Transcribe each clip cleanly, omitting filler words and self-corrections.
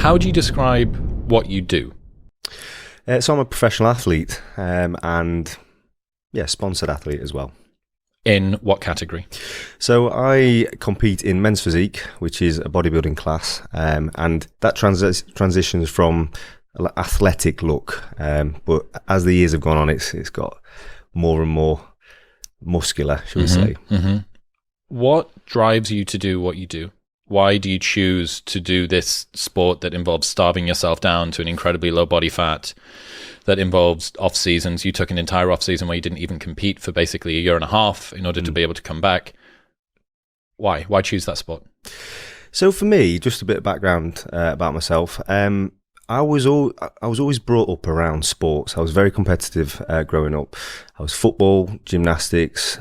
How do you describe what you do? So I'm a professional athlete and sponsored athlete as well. In what category? So I compete in men's physique, which is a bodybuilding class, and that transitions from an athletic look. But as the years have gone on, it's got more and more muscular, shall we say. Mm-hmm. What drives you to do what you do? Why do you choose to do this sport that involves starving yourself down to an incredibly low body fat, that involves off seasons? You took an entire off season where you didn't even compete for basically a year and a half in order to be able to come back. Why choose that sport? So for me, just a bit of background about myself. I was always brought up around sports. I was very competitive growing up. I was football, gymnastics,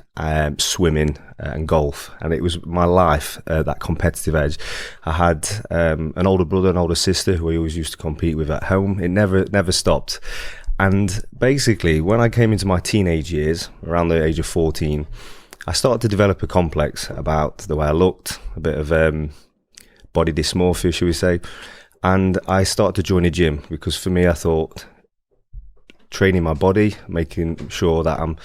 swimming, and golf, and it was my life, that competitive edge. I had an older brother and older sister who I always used to compete with at home. It never stopped. And basically, when I came into my teenage years, around the age of 14, I started to develop a complex about the way I looked, a bit of body dysmorphia, shall we say. And I started to join a gym because for me, I thought training my body, making sure that I'm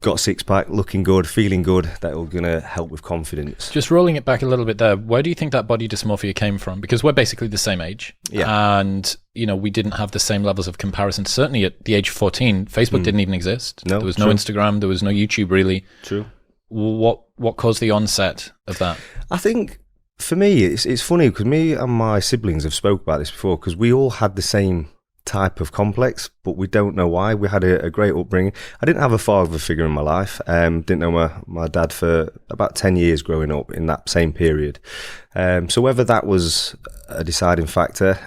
got a six-pack, looking good, feeling good, that was going to help with confidence. Just rolling it back a little bit there, where do you think that body dysmorphia came from? Because we're basically the same age. Yeah. And, we didn't have the same levels of comparison. Certainly at the age of 14, Facebook didn't even exist. No, there was no Instagram. There was no YouTube, really. True. What caused the onset of that? I think for me, it's funny because me and my siblings have spoke about this before because we all had the same type of complex, but we don't know why. We had a great upbringing. I didn't have a father figure in my life. Didn't know my dad for about 10 years growing up in that same period. So whether that was a deciding factor,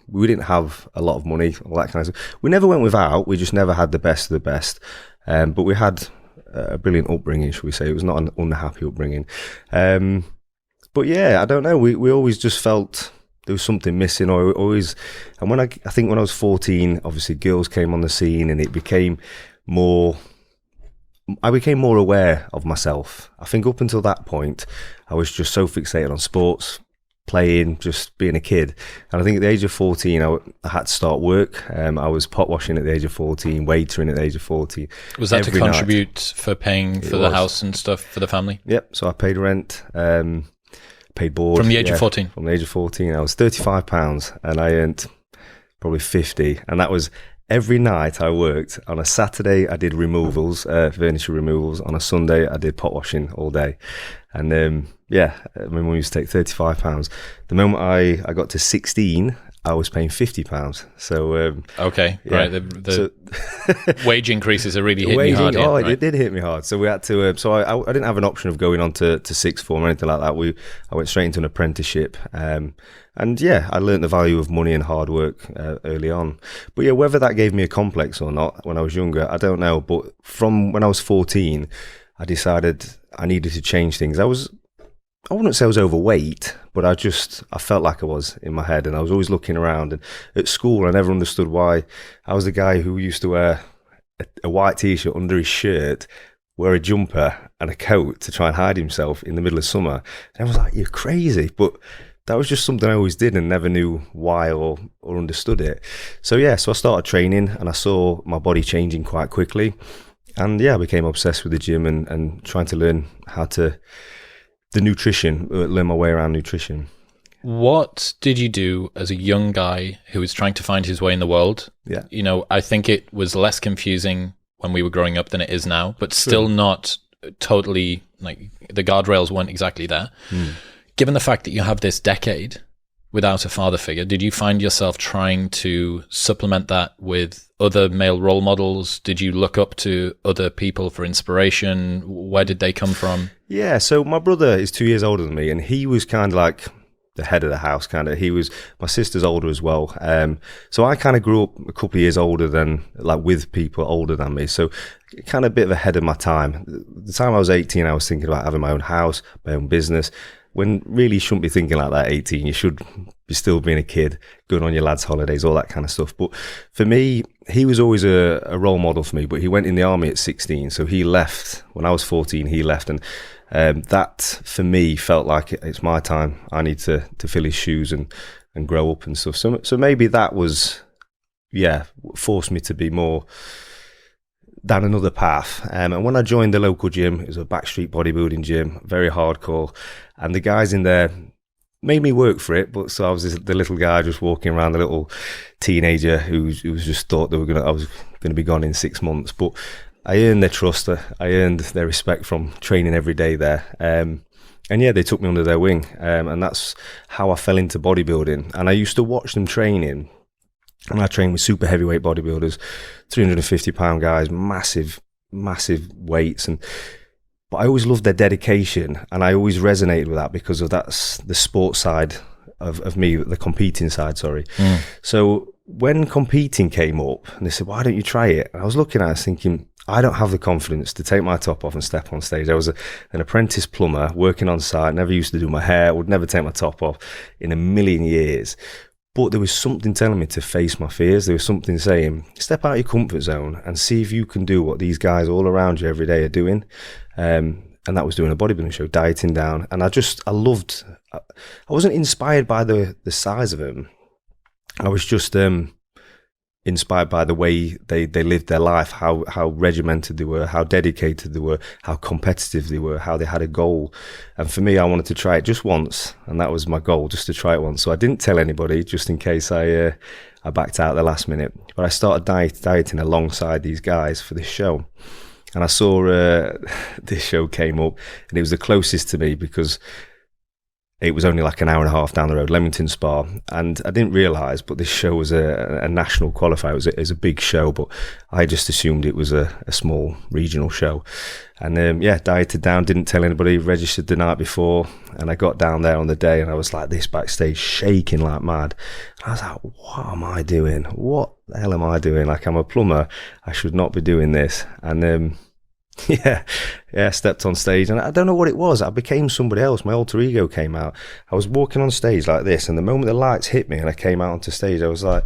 we didn't have a lot of money, all that kind of stuff. We never went without. We just never had the best of the best. But we had a brilliant upbringing, shall we say. It was not an unhappy upbringing. But yeah, I don't know. We always just felt there was something missing, or always. And when I think when I was 14, obviously girls came on the scene, and it became more. I became more aware of myself. I think up until that point, I was just so fixated on sports, playing, just being a kid. And I think at the age of 14, I had to start work. I was pot washing at the age of 14, waitering at the age of 14. Was that to contribute for paying for the house and stuff for the family? Yep. So I paid rent. Paid board. From the age of 14? From the age of 14. I was £35 and I earned probably 50. And that was every night I worked. On a Saturday, I did removals, furniture removals. On a Sunday, I did pot washing all day. And my mum used to take £35. The moment I got to 16, I was paying £50. So okay, right. The wage increases are really hitting me hard. It did hit me hard. So we had to. So I didn't have an option of going on to sixth form or anything like that. I went straight into an apprenticeship. And I learned the value of money and hard work early on. But yeah, whether that gave me a complex or not when I was younger, I don't know. But from when I was 14, I decided I needed to change things. I wouldn't say I was overweight, but I felt like I was in my head, and I was always looking around. And at school, I never understood why. I was the guy who used to wear a white t-shirt under his shirt, wear a jumper and a coat to try and hide himself in the middle of summer. And I was like, you're crazy. But that was just something I always did and never knew why or understood it. So I started training and I saw my body changing quite quickly. And I became obsessed with the gym and trying to learn the nutrition, learn my way around nutrition. What did you do as a young guy who was trying to find his way in the world? Yeah. I think it was less confusing when we were growing up than it is now, but still not totally, like, the guardrails weren't exactly there. Given the fact that you have this decade without a father figure, did you find yourself trying to supplement that with other male role models? Did you look up to other people for inspiration? Where did they come from? Yeah, so my brother is 2 years older than me, and he was kind of like the head of the house, my sister's older as well. So I kind of grew up a couple of years older than, like, with people older than me. So kind of a bit of ahead of my time. The time I was 18, I was thinking about having my own house, my own business. When really you shouldn't be thinking like that at 18. You should be still being a kid, going on your lads' holidays, all that kind of stuff. But for me, he was always a role model for me, but he went in the army at 16. So he left. When I was 14, he left. And that, for me, felt like it's my time. I need to fill his shoes and grow up and stuff. So maybe that was, forced me to be more down another path. And when I joined the local gym, it was a backstreet bodybuilding gym, very hardcore, and the guys in there made me work for it. But so I was the little guy just walking around, the little teenager who was just thought I was gonna be gone in 6 months. But I earned their trust. I earned their respect from training every day there. And they took me under their wing. And that's how I fell into bodybuilding. And I used to watch them training. And I trained with super heavyweight bodybuilders, 350-pound guys, massive weights. But I always loved their dedication. And I always resonated with that because of that's the sports side of me, the competing side, sorry. So when competing came up and they said, why don't you try it? And I was looking at it thinking, I don't have the confidence to take my top off and step on stage. I was an apprentice plumber working on site, never used to do my hair, would never take my top off in a million years. But there was something telling me to face my fears. There was something saying, step out of your comfort zone and see if you can do what these guys all around you every day are doing. And that was doing a bodybuilding show, dieting down. And I wasn't inspired by the size of them. I was just inspired by the way they lived their life, how regimented they were, how dedicated they were, how competitive they were, how they had a goal. And for me, I wanted to try it just once, and that was my goal, just to try it once. So I didn't tell anybody, just in case I backed out at the last minute. But I started dieting alongside these guys for this show. And I saw this show came up, and it was the closest to me because it was only like an hour and a half down the road, Leamington Spa. And I didn't realise, but this show was a national qualifier. It was a big show, but I just assumed it was a small regional show. And dieted down, didn't tell anybody, registered the night before. And I got down there on the day and I was like this backstage, shaking like mad. And I was like, what am I doing? What the hell am I doing? Like, I'm a plumber. I should not be doing this. And stepped on stage, and I don't know what it was. I became somebody else. My alter ego came out. I was walking on stage like this, and the moment the lights hit me and I came out onto stage, I was like,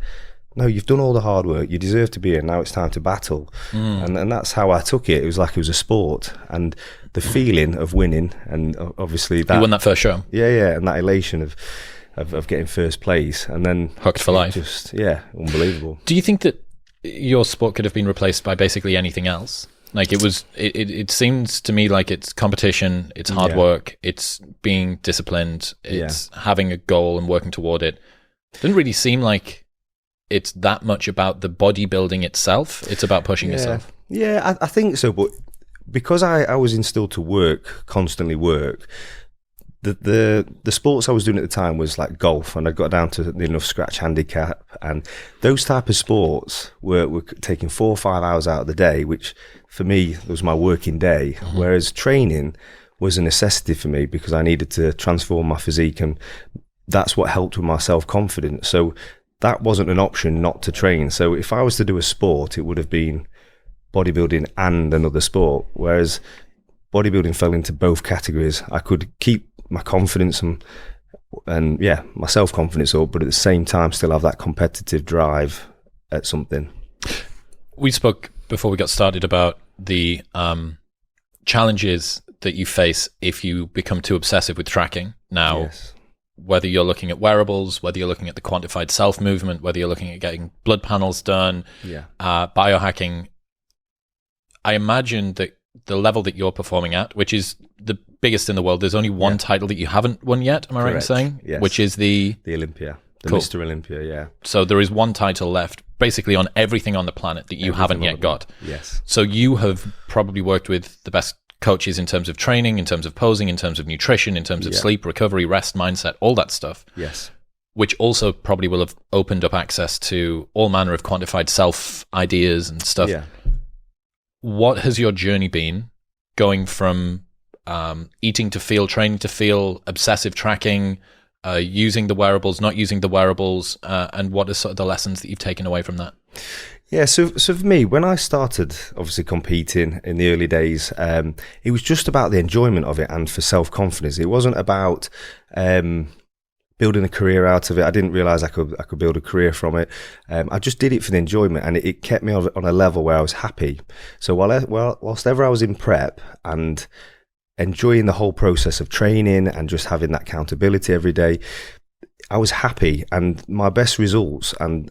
no, you've done all the hard work. You deserve to be here. Now it's time to battle. And that's how I took it. It was like it was a sport, and the feeling of winning, and obviously that... You won that first show? Yeah, and that elation of getting first place, and then... Hooked for life. Just, unbelievable. Do you think that your sport could have been replaced by basically anything else? Like it seems to me like it's competition, it's hard work, it's being disciplined, it's having a goal and working toward it. It doesn't really seem like it's that much about the bodybuilding itself. It's about pushing yourself. Yeah, I think so. But because I was instilled to constantly work, the sports I was doing at the time was like golf, and I got down to the enough scratch handicap, and those type of sports were taking 4 or 5 hours out of the day, which for me was my working day. Whereas training was a necessity for me because I needed to transform my physique, and that's what helped with my self-confidence. So that wasn't an option not to train. So if I was to do a sport, it would have been bodybuilding and another sport, whereas bodybuilding fell into both categories. I could keep my confidence and my self-confidence up, but at the same time still have that competitive drive at something. We spoke before we got started about the challenges that you face if you become too obsessive with tracking. Now, whether you're looking at wearables, whether you're looking at the quantified self movement, whether you're looking at getting blood panels done, biohacking, I imagine that the level that you're performing at, which is the biggest in the world, there's only one title that you haven't won yet, am I right in saying? Yes. Which is the Olympia. Cool. Mr. Olympia, So there is one title left, basically on everything on the planet that you haven't yet got. Yes. So you have probably worked with the best coaches in terms of training, in terms of posing, in terms of nutrition, in terms of sleep, recovery, rest, mindset, all that stuff. Yes. Which also probably will have opened up access to all manner of quantified self ideas and stuff. Yeah. What has your journey been going from eating to feel, training to feel, obsessive tracking, using the wearables, not using the wearables, and what are sort of the lessons that you've taken away from that? Yeah, so for me, when I started obviously competing in the early days, it was just about the enjoyment of it and for self-confidence. It wasn't about building a career out of it. I didn't realise I could build a career from it. I just did it for the enjoyment, and it kept me on a level where I was happy. So whilst ever I was in prep and enjoying the whole process of training and just having that accountability every day, I was happy, and my best results and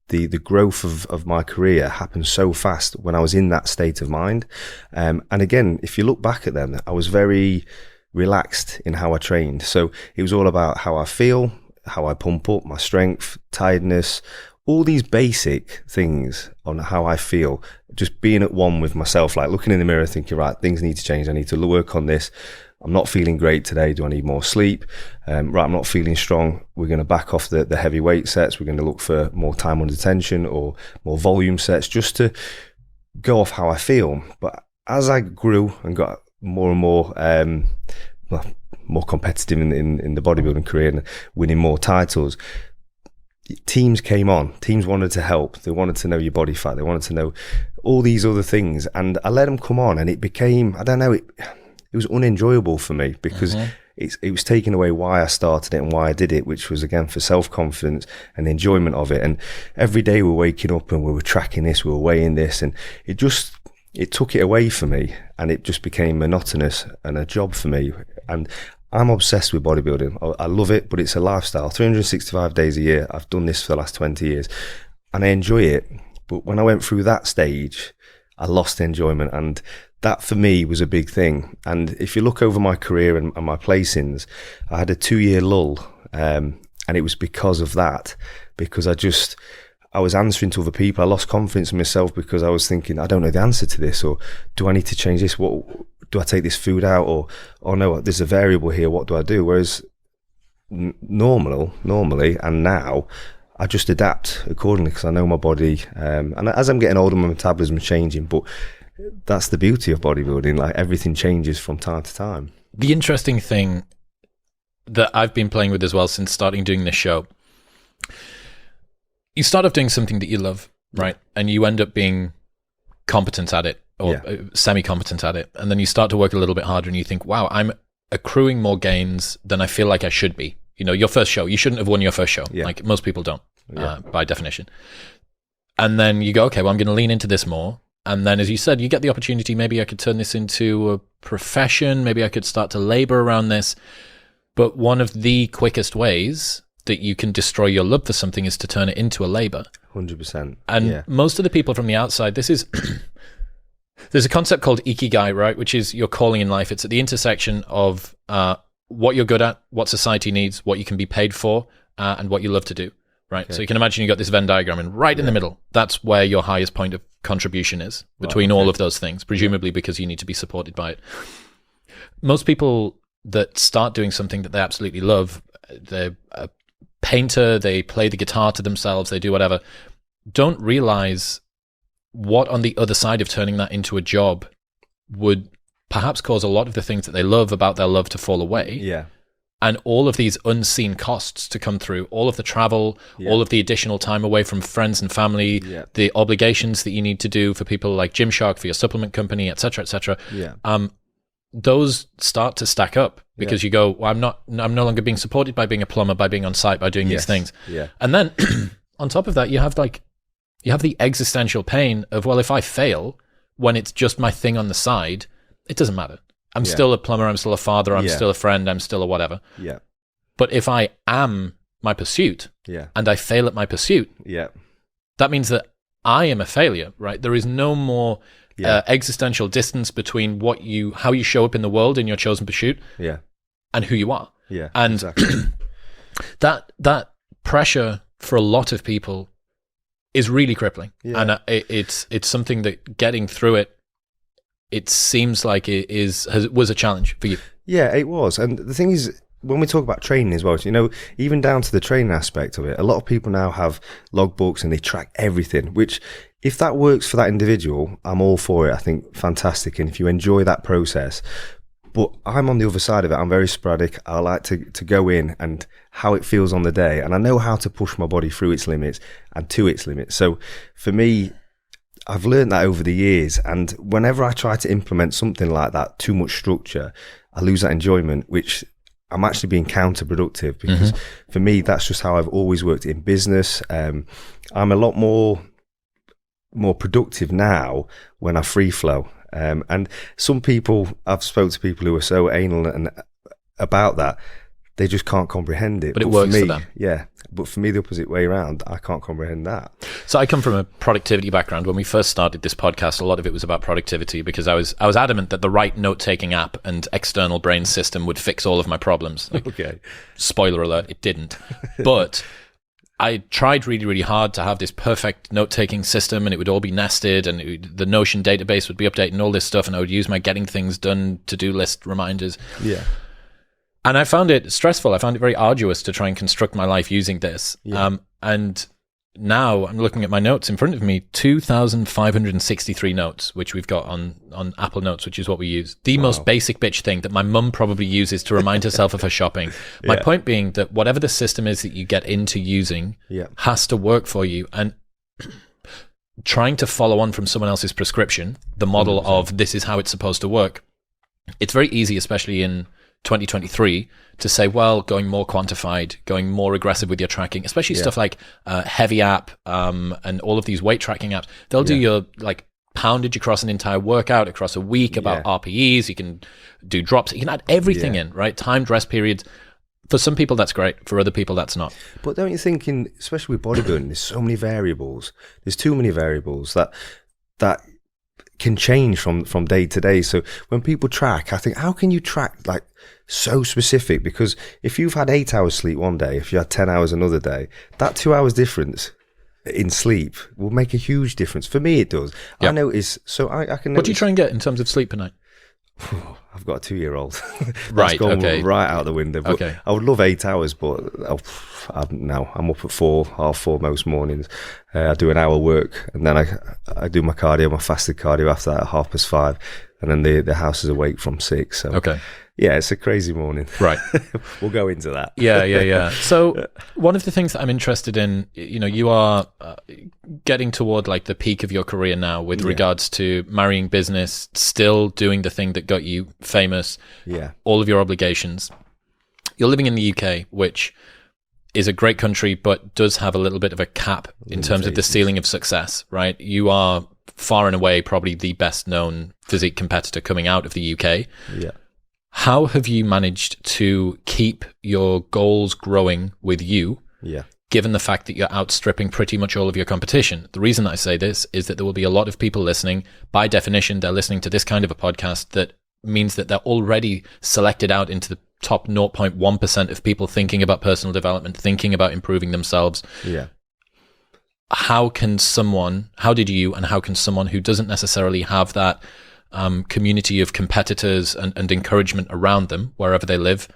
the growth of my career happened so fast when I was in that state of mind. And again, if you look back at them, I was very relaxed in how I trained. So it was all about how I feel, how I pump up, my strength, tiredness, all these basic things on how I feel, just being at one with myself, like looking in the mirror thinking, right, things need to change. I need to work on this. I'm not feeling great today. Do I need more sleep? Right, I'm not feeling strong. We're going to back off the heavy weight sets. We're going to look for more time under tension or more volume sets just to go off how I feel. But as I grew and got more and more more competitive in the bodybuilding career and winning more titles, teams came on. Teams wanted to help. They wanted to know your body fat. They wanted to know all these other things. And I let them come on, and it became, I don't know, it was unenjoyable for me because it was taking away why I started it and why I did it, which was, again, for self-confidence and the enjoyment of it. And every day we were waking up and we were tracking this, we were weighing this, and it took it away for me, and it just became monotonous and a job for me. And I'm obsessed with bodybuilding. I love it, but it's a lifestyle. 365 days a year. I've done this for the last 20 years and I enjoy it. But when I went through that stage, I lost enjoyment, and that for me was a big thing. And if you look over my career and my placings, I had a 2-year lull, and it was because of that, because I was answering to other people. I lost confidence in myself because I was thinking, I don't know the answer to this, or do I need to change this? What do I take this food out, or oh no, there's a variable here, what do I do? Whereas normally and now I just adapt accordingly because I know my body, and as I'm getting older, my metabolism is changing. But that's the beauty of bodybuilding, like everything changes from time to time. The interesting thing that I've been playing with as well since starting doing this show, you start off doing something that you love, right? And you end up being competent at it, or semi-competent at it. And then you start to work a little bit harder and you think, wow, I'm accruing more gains than I feel like I should be. You know, your first show, you shouldn't have won your first show. Like most people don't, by definition. And then you go, okay, well, I'm going to lean into this more. And then, as you said, you get the opportunity, maybe I could turn this into a profession. Maybe I could start to labor around this. But one of the quickest ways that you can destroy your love for something is to turn it into a labor. 100%. And most of the people from the outside, this is... There's a concept called ikigai, right? Which is your calling in life. It's at the intersection of what you're good at, what society needs, what you can be paid for, and what you love to do, right? Okay. So you can imagine you got this Venn diagram, and right in the middle, that's where your highest point of contribution is between all of those things, presumably because you need to be supported by it. Most people that start doing something that they absolutely love, they're a painter, they play the guitar to themselves, they do whatever, don't realize what on the other side of turning that into a job would perhaps cause a lot of the things that they love about their love to fall away. Yeah. And all of these unseen costs to come through, all of the travel, all of the additional time away from friends and family, the obligations that you need to do for people like Gymshark, for your supplement company, et cetera, et cetera. Those start to stack up because you go, well, I'm no longer being supported by being a plumber, by being on site, by doing these things. And then on top of that, you have the existential pain of, well, if I fail when it's just my thing on the side, it doesn't matter. I'm still a plumber, I'm still a father, I'm still a friend, I'm still a whatever. But if I am my pursuit and I fail at my pursuit, that means that I am a failure, right? There is no more existential distance between how you show up in the world in your chosen pursuit and who you are. And exactly. that pressure for a lot of people is really crippling. And it's something that getting through it seems like it was a challenge for you. Yeah, it was. And the thing is, when we talk about training as well, you know, even down to the training aspect of it, a lot of people now have logbooks and they track everything, which if that works for that individual, I'm all for it. I think fantastic. And if you enjoy that process, but I'm on the other side of it. I'm very sporadic. I like to go in and how it feels on the day. And I know how to push my body through its limits and to its limits. So for me, I've learned that over the years. And whenever I try to implement something like that, too much structure, I lose that enjoyment, which I'm actually being counterproductive because for me, that's just how I've always worked in business. I'm a lot more productive now when I free flow. And some people, I've spoken to people who are so anal and about that, they just can't comprehend it. But it works for me, for them. Yeah. But for me, the opposite way around, I can't comprehend that. So I come from a productivity background. When we first started this podcast, a lot of it was about productivity because I was adamant that the right note-taking app and external brain system would fix all of my problems. Like, Okay. spoiler alert, it didn't. But I tried really, really hard to have this perfect note-taking system, and it would all be nested, and the Notion database would be updated and all this stuff, and I would use my getting things done to-do list reminders. Yeah. And I found it stressful. I found it very arduous to try and construct my life using this. Yeah. And now I'm looking at my notes in front of me, 2,563 notes, which we've got on Apple Notes, which is what we use. The most basic bitch thing that my mum probably uses to remind herself of her shopping. My point being that whatever the system is that you get into using has to work for you. And trying to follow on from someone else's prescription, the model 100%. Of this is how it's supposed to work, it's very easy, especially in 2023, to say, well, going more quantified, going more aggressive with your tracking, especially stuff like Heavy App and all of these weight tracking apps. They'll do your like poundage across an entire workout, across a week, about RPEs. You can do drops. You can add everything in, right? Timed rest periods. For some people, that's great. For other people, that's not. But don't you think, especially with bodybuilding, there's so many variables. There's too many variables that can change from day to day. So when people track, I think, how can you track like so specific? Because if you've had 8 hours sleep one day, if you had 10 hours another day, that 2 hours difference in sleep will make a huge difference. For me, it does. Yep. I notice. So I can. What do you try and get in terms of sleep per night? I've got a 2-year-old. Right. Okay. Right out the window. But okay. I would love 8 hours, but I'm up at 4, half 4 most mornings. I do an hour work, and then I do my cardio, my fasted cardio after that at 5:30, and then the house is awake from 6. So okay. Yeah, it's a crazy morning. Right. We'll go into that. Yeah. So one of the things that I'm interested in, you are getting toward like the peak of your career now with regards to marrying business, still doing the thing that got you famous, all of your obligations. You're living in the UK, which is a great country, but does have a little bit of a cap in terms of the ceiling of success, right? You are far and away probably the best known physique competitor coming out of the UK. Yeah. How have you managed to keep your goals growing with you, given the fact that you're outstripping pretty much all of your competition? The reason that I say this is that there will be a lot of people listening. By definition, they're listening to this kind of a podcast. That means that they're already selected out into the top 0.1% of people thinking about personal development, thinking about improving themselves. Yeah. How can someone who doesn't necessarily have that community of competitors and encouragement around them wherever they live,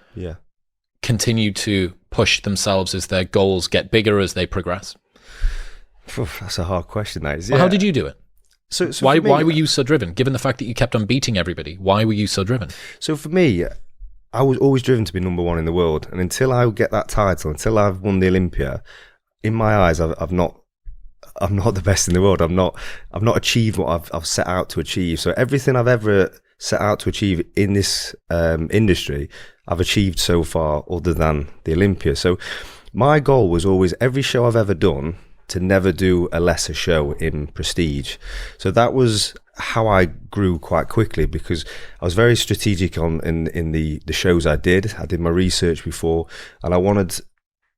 continue to push themselves as their goals get bigger as they progress? That's a hard question, that is. Well, how did you do it? So why were you so driven? Given the fact that you kept on beating everybody, why were you so driven? So for me, I was always driven to be number one in the world, and until I get that title, until I've won the Olympia, in my eyes, I'm not the best in the world. I've not achieved what I've set out to achieve. So everything I've ever set out to achieve in this industry, I've achieved so far, other than the Olympia. So my goal was always, every show I've ever done, to never do a lesser show in prestige. So that was how I grew quite quickly, because I was very strategic in the shows I did. I did my research before, and I wanted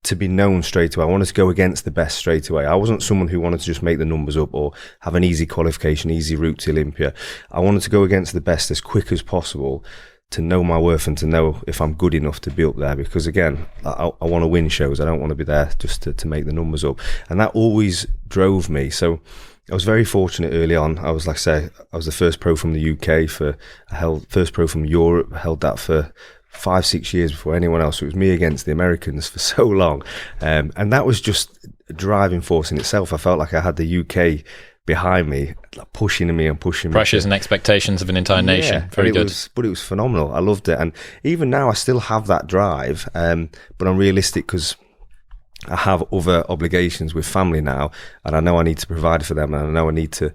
to be known straight away. I wanted to go against the best straight away. I wasn't someone who wanted to just make the numbers up or have an easy qualification, easy route to Olympia. I wanted to go against the best as quick as possible, to know my worth and to know if I'm good enough to be up there. Because again, I want to win shows. I don't want to be there just to make the numbers up. And that always drove me. So I was very fortunate early on. I was, like I say, I was the first pro from the UK first pro from Europe. I held that for 5-6 years before anyone else. So it was me against the Americans for so long. And that was just a driving force in itself. I felt like I had the UK behind me, like pushing me. Pressures and expectations of an entire nation. Very good. But it was phenomenal. I loved it. And even now I still have that drive, but I'm realistic because I have other obligations with family now, and I know I need to provide for them, and I know I need to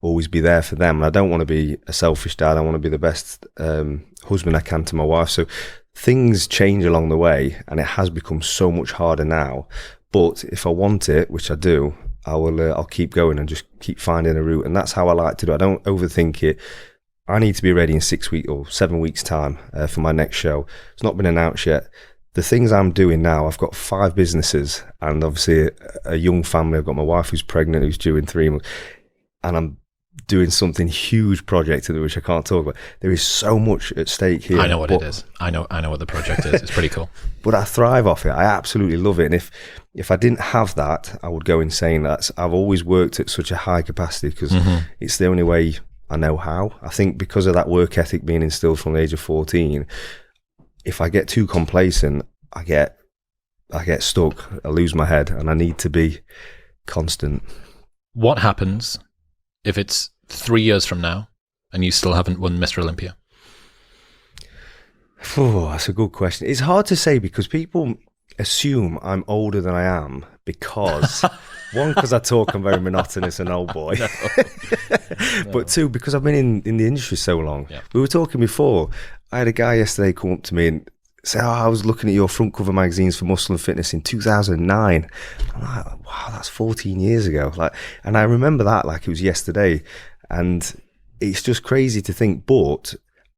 always be there for them. And I don't want to be a selfish dad. I want to be the best husband I can to my wife. So things change along the way, and it has become so much harder now. But if I want it, which I do, I'll keep going and just keep finding a route. And that's how I like to do it. I don't overthink it. I need to be ready in 6 weeks or 7 weeks time for my next show. It's not been announced yet. The things I'm doing now, I've got 5 businesses and obviously a young family. I've got my wife who's pregnant, who's due in 3 months, and I'm doing something huge project which I can't talk about. There is so much at stake here. I know what it is. I know what the project is. It's pretty cool. But I thrive off it. I absolutely love it. And if I didn't have that, I would go insane. I've always worked at such a high capacity because it's the only way I know how. I think because of that work ethic being instilled from the age of 14, if I get too complacent, I get stuck. I lose my head, and I need to be constant. What happens if it's 3 years from now and you still haven't won Mr. Olympia? Oh, that's a good question. It's hard to say because people assume I'm older than I am because one, because I talk, I'm very monotonous and old boy. No. But two, because I've been in the industry so long. Yeah. We were talking before. I had a guy yesterday come up to me and say, I was looking at your front cover magazines for Muscle and Fitness in 2009. I'm like, wow, that's 14 years ago. And I remember that like it was yesterday. And it's just crazy to think, but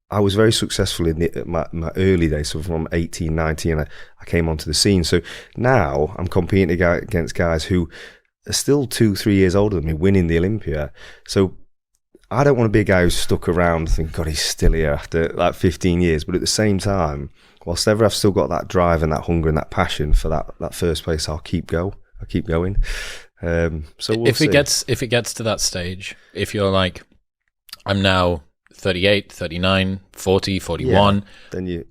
I was very successful in my early days. So from 18, 19, I came onto the scene. So now I'm competing against guys who are still 2-3 years older than me, winning the Olympia. So I don't want to be a guy who's stuck around and think, God, he's still here after like 15 years. But at the same time, whilst ever I've still got that drive and that hunger and that passion for that first place, I'll keep going. So we'll see. If it gets to that stage, if you're like, I'm now 38, 39, 40, 41, then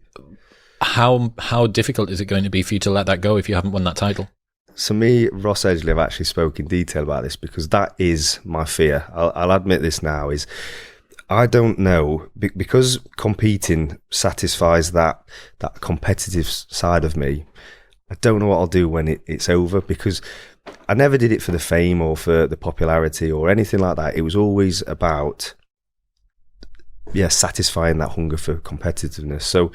how difficult is it going to be for you to let that go if you haven't won that title? So me, Ross Edgley, have actually spoke in detail about this because that is my fear. I'll admit this now, is I don't know, because competing satisfies that competitive side of me. I don't know what I'll do when it's over, because I never did it for the fame or for the popularity or anything like that. It was always about, satisfying that hunger for competitiveness. So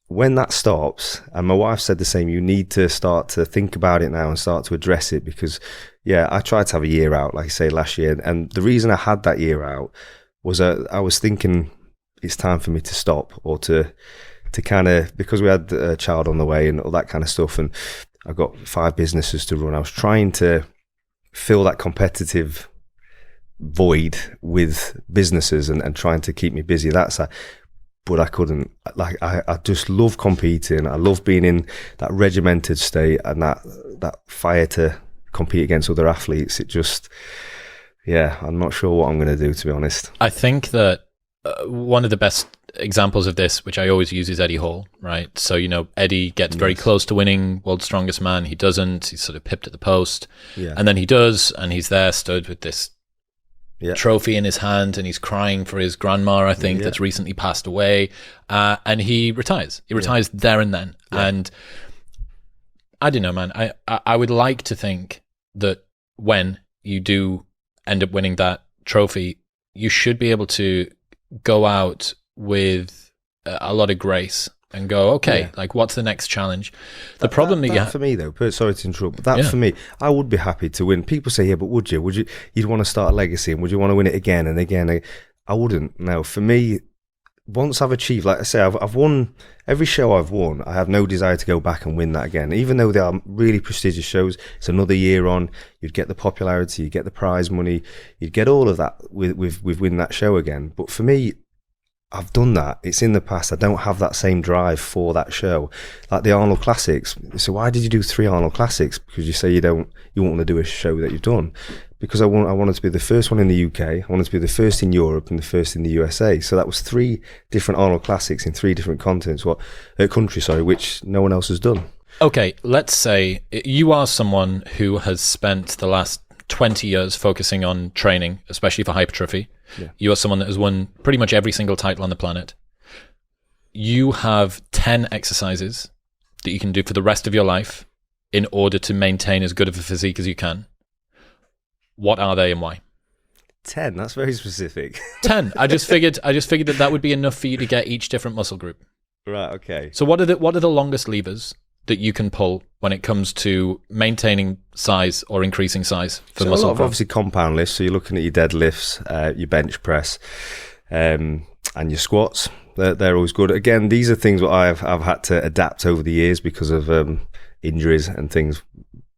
when that stops, and my wife said the same, you need to start to think about it now and start to address it, because I tried to have a year out, like I say, last year, and the reason I had that year out was I was thinking it's time for me to stop, or to kind of, because we had a child on the way and all that kind of stuff, and I've got 5 businesses to run. I was trying to fill that competitive void with businesses and trying to keep me busy. But I couldn't. Like I just love competing. I love being in that regimented state and that fire to compete against other athletes. It just, I'm not sure what I'm going to do, to be honest. I think that one of the best examples of this, which I always use, is Eddie Hall, right? So, Eddie gets very close to winning World's Strongest Man. He doesn't. He's sort of pipped at the post. Yeah. And then he does, and he's there stood with this trophy in his hand, and he's crying for his grandma, I think, that's recently passed away. And he retires. He retires there and then. Yeah. And I don't know, man. I would like to think that when you do end up winning that trophy, you should be able to go out with a lot of grace and go, okay, like, what's the next challenge? The problem that you have... For me, though, sorry to interrupt, but that for me, I would be happy to win. People say, but would you? You'd want to start a legacy, and would you want to win it again and again? I wouldn't. No, for me, once I've achieved, like I say, I've won every show I've won. I have no desire to go back and win that again. Even though they are really prestigious shows, it's another year on, you'd get the popularity, you'd get the prize money, you'd get all of that with winning that show again. But for me, I've done that. It's in the past. I don't have that same drive for that show. Like the Arnold Classics. So why did you do 3 Arnold Classics? Because you say you won't want to do a show that you've done. Because I wanted to be the first one in the UK. I wanted to be the first in Europe and the first in the USA. So that was 3 different Arnold Classics in 3 different countries, which no one else has done. Okay, let's say you are someone who has spent the last 20 years focusing on training, especially for hypertrophy. Yeah. You are someone that has won pretty much every single title on the planet. You have 10 exercises that you can do for the rest of your life in order to maintain as good of a physique as you can. What are they and why? 10, that's very specific. 10. I just figured that would be enough for you to get each different muscle group. Right, okay. So what are the longest levers that you can pull when it comes to maintaining size or increasing size for muscle growth? Obviously compound lifts, so you're looking at your deadlifts, your bench press, and your squats. They're always good. Again, these are things that I've had to adapt over the years because of injuries and things.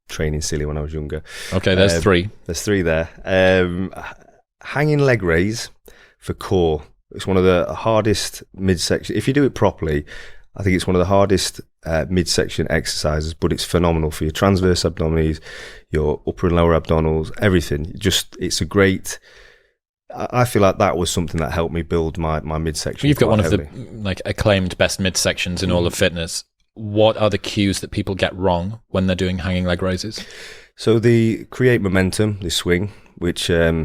Training silly when I was younger. Okay, there's 3. There's 3 there. Hanging leg raise for core. It's one of the hardest midsection. If you do it properly, I think it's one of the hardest midsection exercises, but it's phenomenal for your transverse abdominals, your upper and lower abdominals, everything. It's a great... I feel like that was something that helped me build my midsection. You've got one heavily. Of the like acclaimed best midsections in all of fitness. What are the cues that people get wrong when they're doing hanging leg raises? So they create momentum, they swing, which I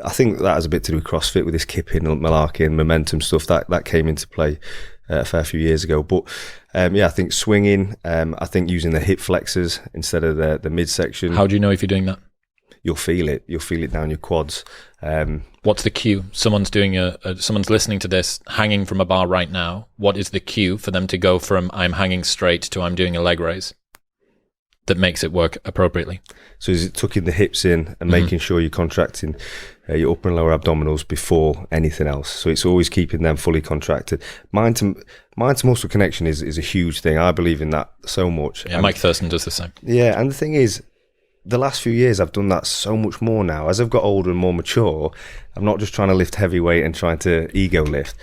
think that has a bit to do with CrossFit with this kipping, malarkey and momentum stuff that came into play a fair few years ago. But I think swinging, I think using the hip flexors instead of the midsection. How do you know if you're doing that? You'll feel it. You'll feel it down your quads. What's the cue? Someone's doing someone's listening to this, hanging from a bar right now. What is the cue for them to go from I'm hanging straight to I'm doing a leg raise that makes it work appropriately? So is it tucking the hips in and making sure you're contracting your upper and lower abdominals before anything else? So it's always keeping them fully contracted. Mind to muscle connection is a huge thing. I believe in that so much. Yeah, Mike Thurston does the same. Yeah, and the thing is, the last few years I've done that so much more now. As I've got older and more mature, I'm not just trying to lift heavy weight and trying to ego lift.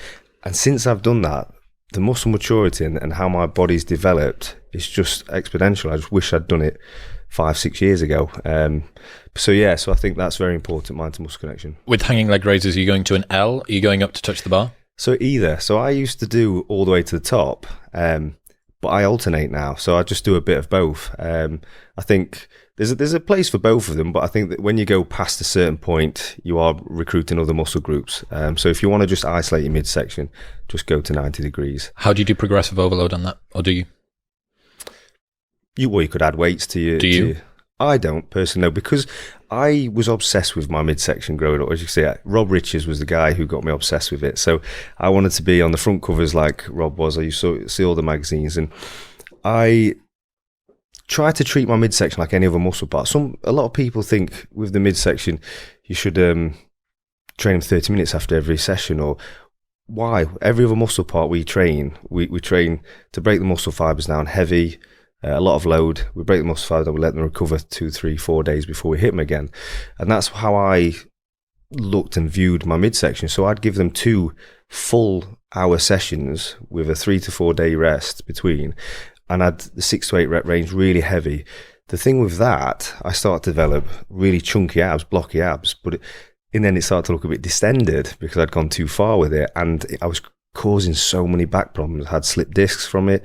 And since I've done that, the muscle maturity and how my body's developed is just exponential. I just wish I'd done it 5-6 years ago. So I think that's very important, mind to muscle connection. With hanging leg raises, are you going to an L? Are you going up to touch the bar? So either. So I used to do all the way to the top, but I alternate now. So I just do a bit of both. I think there's a place for both of them, but I think that when you go past a certain point, you are recruiting other muscle groups. So if you want to just isolate your midsection, just go to 90 degrees. How do you do progressive overload on that? Or do you? You could add weights to your... Do you? I don't personally know, because I was obsessed with my midsection growing up. As you can see, Rob Richards was the guy who got me obsessed with it. So I wanted to be on the front covers like Rob was. I used to see all the magazines, and I try to treat my midsection like any other muscle part. A lot of people think with the midsection you should train them 30 minutes after every session, or why? Every other muscle part we train to break the muscle fibers down heavy. A lot of load. We break the muscle fibers, we let them recover 2, 3, 4 days before we hit them again. And that's how I looked and viewed my midsection. So I'd give them 2 full hour sessions with a 3 to 4 day rest between, and I'd the 6 to 8 rep range really heavy. The thing with that, I started to develop really chunky abs, blocky abs, and then it started to look a bit distended because I'd gone too far with it, and I was causing so many back problems. I had slip discs from it.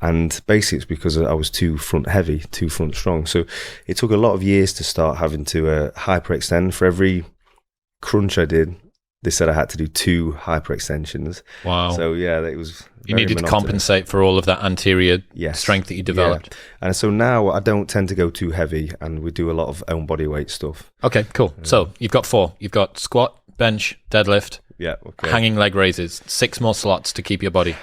And basically it's because I was too front heavy, too front strong. So it took a lot of years to start having to hyperextend. For every crunch I did, they said I had to do 2 hyperextensions. Wow. So it was you needed to compensate for all of that anterior strength that you developed. Yeah. And so now I don't tend to go too heavy, and we do a lot of own body weight stuff. Okay, cool. So you've got 4. You've got squat, bench, deadlift, hanging leg raises, 6 more slots to keep your body.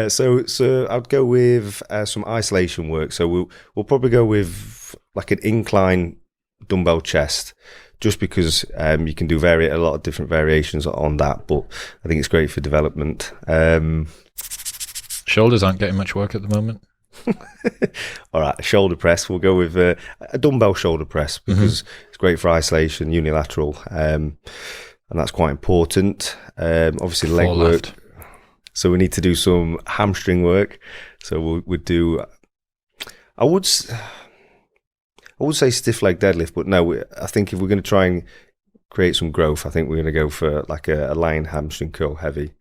So I'd go with some isolation work. So we'll probably go with like an incline dumbbell chest, just because you can do a lot of different variations on that. But I think it's great for development. Shoulders aren't getting much work at the moment. All right, shoulder press. We'll go with a dumbbell shoulder press because it's great for isolation, unilateral, and that's quite important. Obviously, leg work. So we need to do some hamstring work. So we'd do, I would say stiff leg deadlift, but no, I think if we're going to try and create some growth, I think we're going to go for like a lying hamstring curl heavy.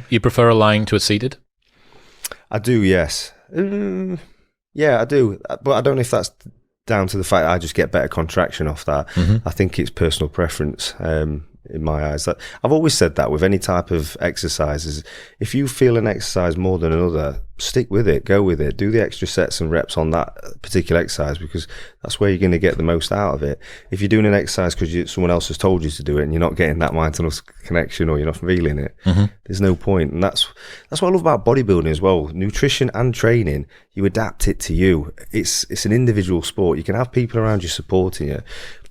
You prefer a lying to a seated? I do, yes. Yeah, I do. But I don't know if that's down to the fact that I just get better contraction off that. I think it's personal preference. In my eyes, that I've always said that with any type of exercises, if you feel an exercise more than another, stick with it, go with it, do the extra sets and reps on that particular exercise, because that's where you're going to get the most out of it. If you're doing an exercise because someone else has told you to do it and you're not getting that mind-to-muscle connection, or you're not feeling it, there's no point. And that's what I love about bodybuilding as well. Nutrition and training, you adapt it to you. It's an individual sport. You can have people around you supporting you,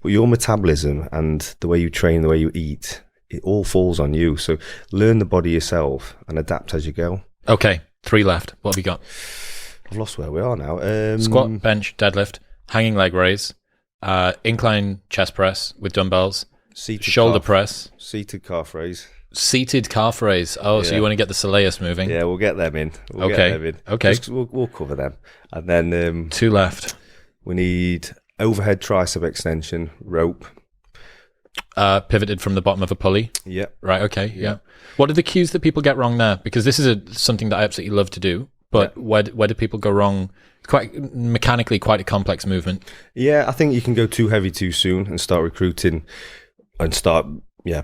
but your metabolism and the way you train, the way you eat it all falls on you. So learn the body yourself and adapt as you go. Okay, 3 left. What have you got? I've lost where we are now. Squat, bench, deadlift, hanging leg raise, incline chest press with dumbbells, shoulder press, seated calf raise. Seated calf raise. Oh, so you want to get the soleus moving? Yeah, we'll get them in. Okay. We'll cover them. And then 2 left. We need overhead tricep extension, rope. Pivoted from the bottom of a pulley. Yeah. Right. Okay. Yeah. What are the cues that people get wrong there? Because this is something that I absolutely love to do. But where do people go wrong? Quite mechanically, quite a complex movement. Yeah, I think you can go too heavy too soon and start recruiting and start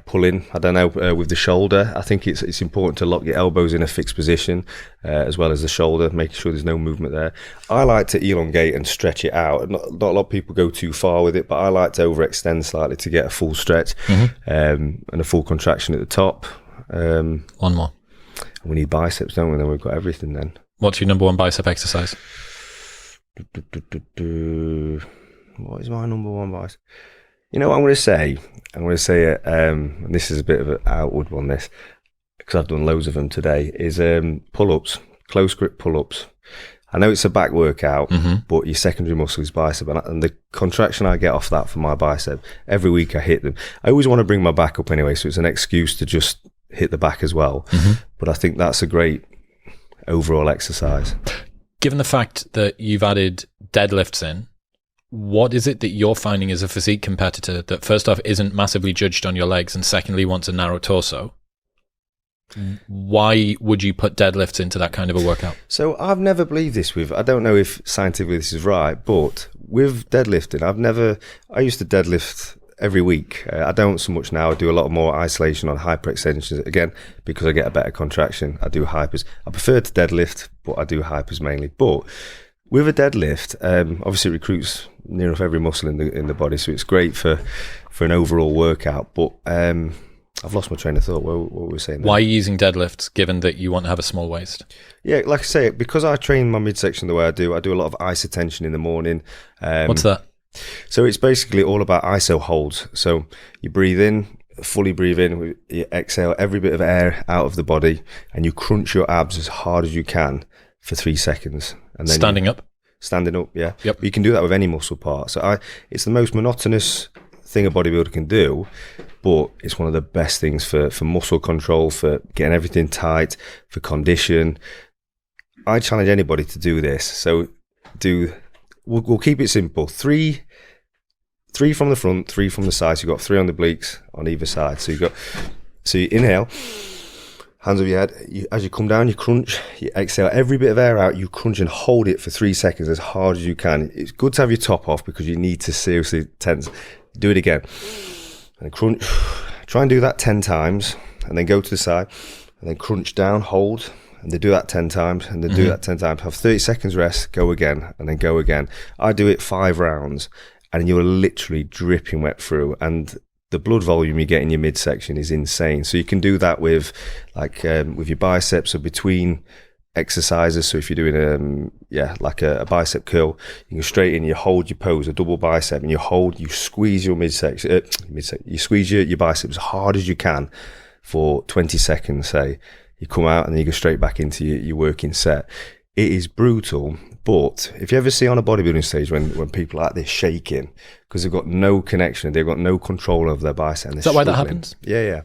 pulling. I don't know, with the shoulder. I think it's important to lock your elbows in a fixed position, as well as the shoulder, making sure there's no movement there. I like to elongate and stretch it out. Not a lot of people go too far with it, but I like to overextend slightly to get a full stretch, and a full contraction at the top. One more. We need biceps, don't we? Then we've got everything then. What's your number 1 bicep exercise? What is my number 1 bicep? You know what I'm going to say? I'm going to say it, and this is a bit of an outward one, this, because I've done loads of them today, is pull-ups, close grip pull-ups. I know it's a back workout, but your secondary muscle is bicep, and the contraction I get off that for my bicep, every week I hit them. I always want to bring my back up anyway, so it's an excuse to just hit the back as well. But I think that's a great overall exercise. Given the fact that you've added deadlifts in, what is it that you're finding as a physique competitor that first off isn't massively judged on your legs and secondly wants a narrow torso? Why would you put deadlifts into that kind of a workout? So I've never believed this I don't know if scientifically this is right, but with deadlifting, I used to deadlift every week. I don't so much now. I do a lot more isolation on hyperextensions. Again, because I get a better contraction, I do hypers. I prefer to deadlift, but I do hypers mainly. But with a deadlift, obviously it recruits near enough every muscle in the body, so it's great for an overall workout. But I've lost my train of thought. What were we saying there? Why are you using deadlifts, given that you want to have a small waist? Yeah, like I say, because I train my midsection the way I do a lot of isotension in the morning. What's that? So it's basically all about iso holds. So you breathe in, fully breathe in, you exhale every bit of air out of the body, and you crunch your abs as hard as you can for 3 seconds. And then Standing up, yeah. Yep. You can do that with any muscle part. So it's the most monotonous thing a bodybuilder can do, but it's one of the best things for muscle control, for getting everything tight, for condition. I challenge anybody to do this. So we'll keep it simple. Three from the front, 3 from the side. So you've got 3 on the obliques on either side. So you inhale, hands over your head. As you come down, you crunch. You exhale every bit of air out. You crunch and hold it for 3 seconds as hard as you can. It's good to have your top off because you need to seriously tense. Do it again. And crunch. Try and do that 10 times. And then go to the side. And then crunch down, hold. And they do that 10 times. And then do that 10 times. Have 30 seconds rest. Go again. And then go again. I do it 5 rounds. And you're literally dripping wet through. And the blood volume you get in your midsection is insane. So you can do that with your biceps or between exercises. So if you're doing a bicep curl, you can straighten, you hold your pose, a double bicep, and you squeeze your midsection, you squeeze your bicep as hard as you can for 20 seconds, say. You come out and then you go straight back into your working set. It is brutal, but if you ever see on a bodybuilding stage when people are like this shaking because they've got no connection, they've got no control over their bicep. Is that why that happens? Yeah.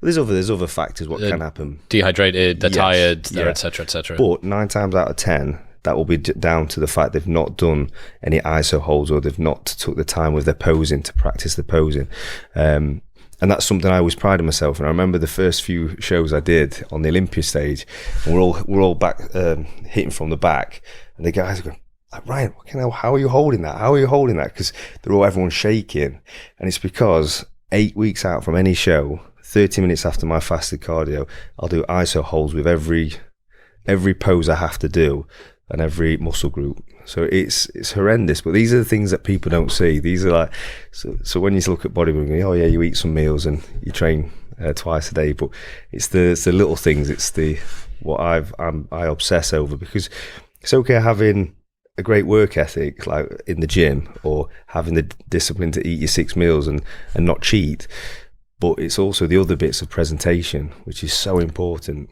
There's other factors what can happen. Dehydrated, they're tired, etc., etc. But 9 times out of 10, that will be down to the fact they've not done any iso holds or they've not took the time with their posing to practice the posing. And that's something I always prided myself in. I remember the first few shows I did on the Olympia stage, and we're all back hitting from the back, and the guys are going, like, Ryan, how are you holding that? How are you holding that? Because everyone's shaking, and it's because 8 weeks out from any show, 30 minutes after my fasted cardio, I'll do iso holds with every pose I have to do and every muscle group. So it's horrendous, but these are the things that people don't see. These are like, so when you look at bodybuilding, oh yeah, you eat some meals and you train twice a day, but it's the little things. It's what I obsess over, because it's okay having a great work ethic like in the gym or having the discipline to eat your 6 meals and not cheat, but it's also the other bits of presentation, which is so important.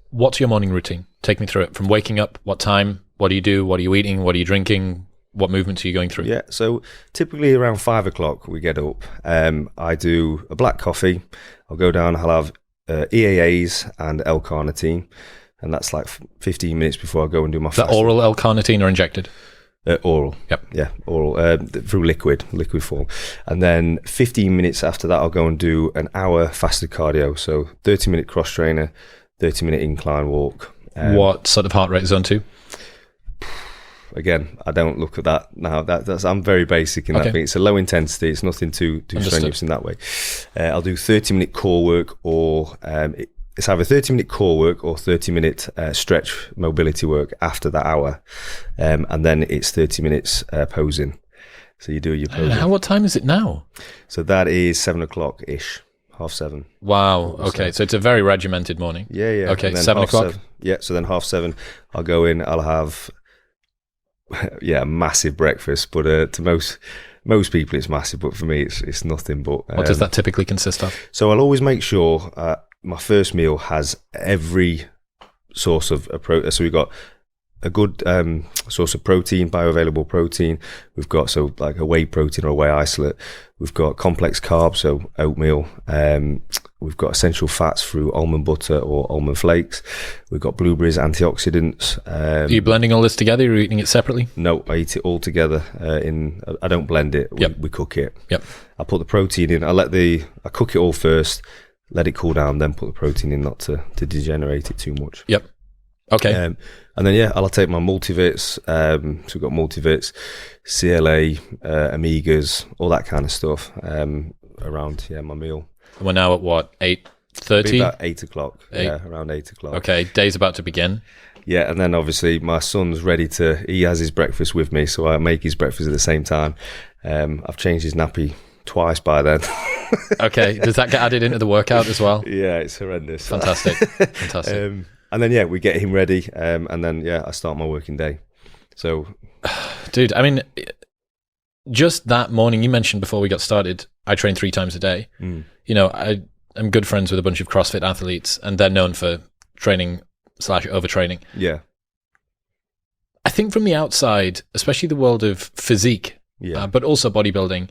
What's your morning routine? Take me through it. From waking up, what time, what do you do, what are you eating, what are you drinking, what movements are you going through? Yeah, so typically around 5 o'clock we get up. I do a black coffee. I'll go down, I'll have EAAs and L-carnitine, and that's like 15 minutes before I go and do my Is that oral L-carnitine or injected? Oral. Yep. Yeah, oral, through liquid form. And then 15 minutes after that, I'll go and do an hour fasted cardio. So 30-minute cross trainer, 30-minute incline walk. What sort of heart rate zone 2? Again, I don't look at that now. That's I'm very basic in that thing. It's a low intensity. It's nothing too strenuous in that way. I'll do 30-minute core work, or it's either 30-minute core work or 30-minute stretch mobility work after that hour, and then it's 30 minutes posing. So you do your posing. What time is it now? So that is 7 o'clock ish, 6:30. Wow. Okay, so it's a very regimented morning. Yeah. Okay, 7 o'clock. So then 7:30, I'll go in. I'll have a massive breakfast, but to most people it's massive, but for me it's nothing. But what does that typically consist of? So I'll always make sure my first meal has every source of protein. So we've got a good source of protein, bioavailable protein. We've got like a whey protein or a whey isolate. We've got complex carbs, so oatmeal. We've got essential fats through almond butter or almond flakes. We've got blueberries, antioxidants. Are you blending all this together, or are you eating it separately? No, I eat it all together. I don't blend it. We cook it. Yep. I put the protein in. I cook it all first, let it cool down, then put the protein in, not to degenerate it too much. Yep. Okay. And then I'll take my multivits. So we've got multivits, CLA, Omegas, all that kind of stuff around my meal. We're now at what, 8:30? About 8 o'clock. Yeah, around 8 o'clock. Okay, day's about to begin. Yeah, and then obviously my son's ready he has his breakfast with me, so I make his breakfast at the same time. I've changed his nappy twice by then. Okay, does that get added into the workout as well? Yeah, it's horrendous. Fantastic. And then we get him ready, and then I start my working day. So, dude, I mean, just that morning, you mentioned before we got started, I train 3 times a day. You know, I'm good friends with a bunch of CrossFit athletes, and they're known for training / overtraining. Yeah. I think from the outside, especially the world of physique, but also bodybuilding,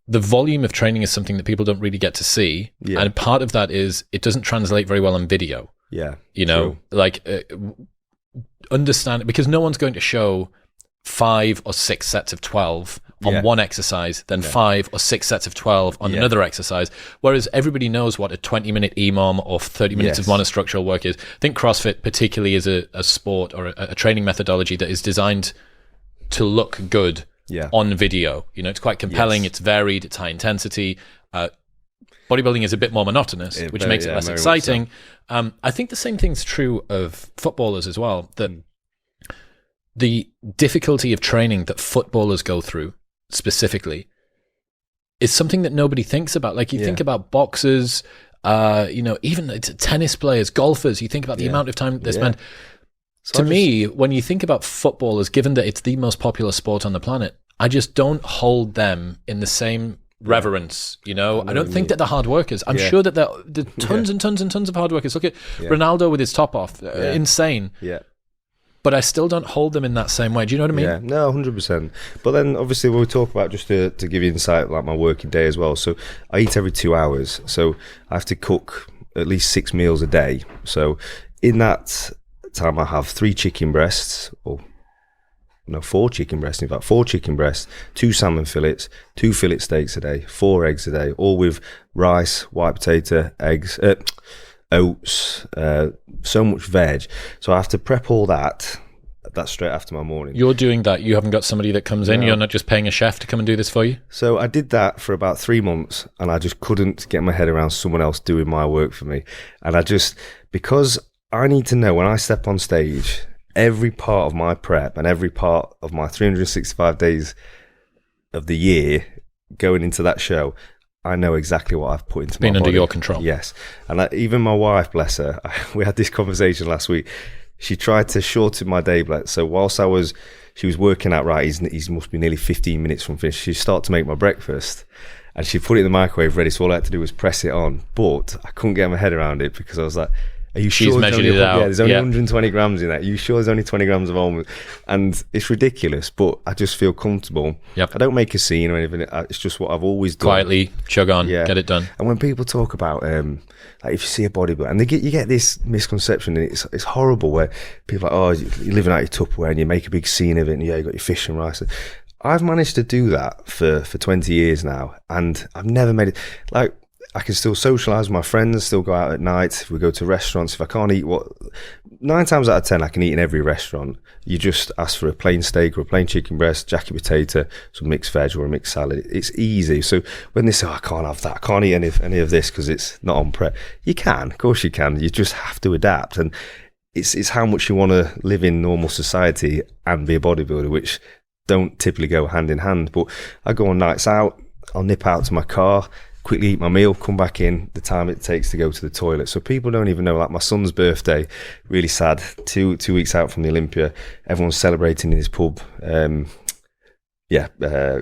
the volume of training is something that people don't really get to see. Yeah. And part of that is it doesn't translate very well on video. Yeah. You know, understand, because no one's going to show 5 or 6 sets of 12 on one exercise, then 5 or 6 sets of 12 on another exercise. Whereas everybody knows what a 20-minute EMOM or 30 minutes of monostructural work is. I think CrossFit particularly is a sport or a training methodology that is designed to look good on video. You know, it's quite compelling, it's varied, it's high intensity. Bodybuilding is a bit more monotonous, which makes it less exciting. I think the same thing's true of footballers as well, that the difficulty of training that footballers go through specifically is something that nobody thinks about. Like you think about boxers, you know, even tennis players, golfers, you think about the amount of time they spend. So to me, when you think about footballers, given that it's the most popular sport on the planet, I just don't hold them in the same reverence, you know. I don't think that they're hard workers. I'm sure that they're tons and tons and tons of hard workers. Look at Ronaldo with his top off, insane. Yeah. But I still don't hold them in that same way. Do you know what I mean? Yeah, no, 100%. But then obviously when we talk about, just to give you insight, like my working day as well. So I eat every 2 hours. So I have to cook at least 6 meals a day. So in that time I have 3 chicken breasts, or no, 4 chicken breasts, in fact, 4 chicken breasts, 2 salmon fillets, 2 fillet steaks a day, 4 eggs a day, all with rice, white potato, eggs, oats, so much veg. So I have to prep all that straight after my morning. You're doing that? You haven't got somebody that comes in? You're not just paying a chef to come and do this for you? So I did that for about 3 months, and I just couldn't get my head around someone else doing my work for me. And because I need to know when I step on stage, every part of my prep and every part of my 365 days of the year going into that show, I know exactly what I've put into my body. Being under your control. Yes. And even my wife, bless her, we had this conversation last week. She tried to shorten my day. So whilst she was working out, right, he must be nearly 15 minutes from finish. She started to make my breakfast. and she put it in the microwave ready, so all I had to do was press it on. But I couldn't get my head around it because I was like, are you sure? She's measured it out. Yeah, there's only 120 grams in that. Are you sure there's only 20 grams of almonds? And it's ridiculous, but I just feel comfortable. Yep. I don't make a scene or anything. It's just what I've always done. Quietly chug on, get it done. And when people talk about, like if you see a bodybuilder, and you get this misconception, and it's horrible, where people are like, oh, you're living out your Tupperware and you make a big scene of it, and you got your fish and rice. I've managed to do that for 20 years now, and I've never made it, like, I can still socialise with my friends, still go out at night. If we go to restaurants, if I can't eat 9 times out of 10 I can eat in every restaurant. You just ask for a plain steak or a plain chicken breast, jacket potato, some mixed veg or a mixed salad. It's easy. So when they say, oh, I can't have that, I can't eat any of this because it's not on prep, you can, of course you can. You just have to adapt, and it's how much you want to live in normal society and be a bodybuilder, which don't typically go hand in hand. But I go on nights out, I'll nip out to my car, quickly eat my meal, come back in, the time it takes to go to the toilet. So people don't even know, like my son's birthday, really sad, two weeks out from the Olympia, everyone's celebrating in his pub,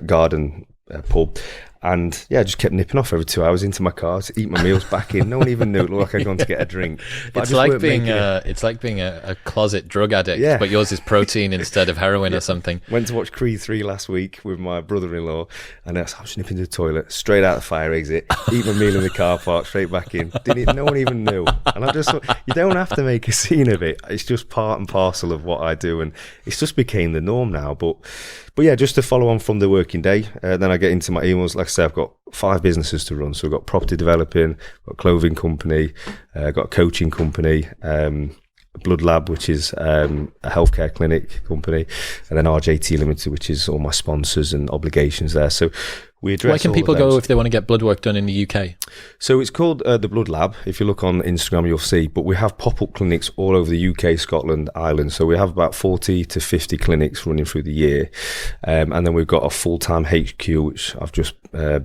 garden pub. And yeah, I just kept nipping off every 2 hours into my car to eat my meals, back in. No one even knew. It looked like I'd gone to get a drink. But it's like being a closet drug addict, but yours is protein instead of heroin or something. Went to watch Creed 3 last week with my brother-in-law, and I was just nipping to the toilet, straight out the fire exit, eat my meal in the car park, straight back in. No one even knew. And I just thought, you don't have to make a scene of it. It's just part and parcel of what I do, and it's just became the norm now. But yeah, just to follow on from the working day, then I get into my emails. Like I say, I've got 5 businesses to run. So I've got property developing, got a clothing company, got a coaching company, Blood Lab, which is a healthcare clinic company, and then RJT Limited, which is all my sponsors and obligations there. So we address. Where can people go if they want to get blood work done in the UK? So it's called the Blood Lab. If you look on Instagram, you'll see. But we have pop-up clinics all over the UK, Scotland, Ireland. So we have about 40 to 50 clinics running through the year. And then we've got a full-time HQ, which I've just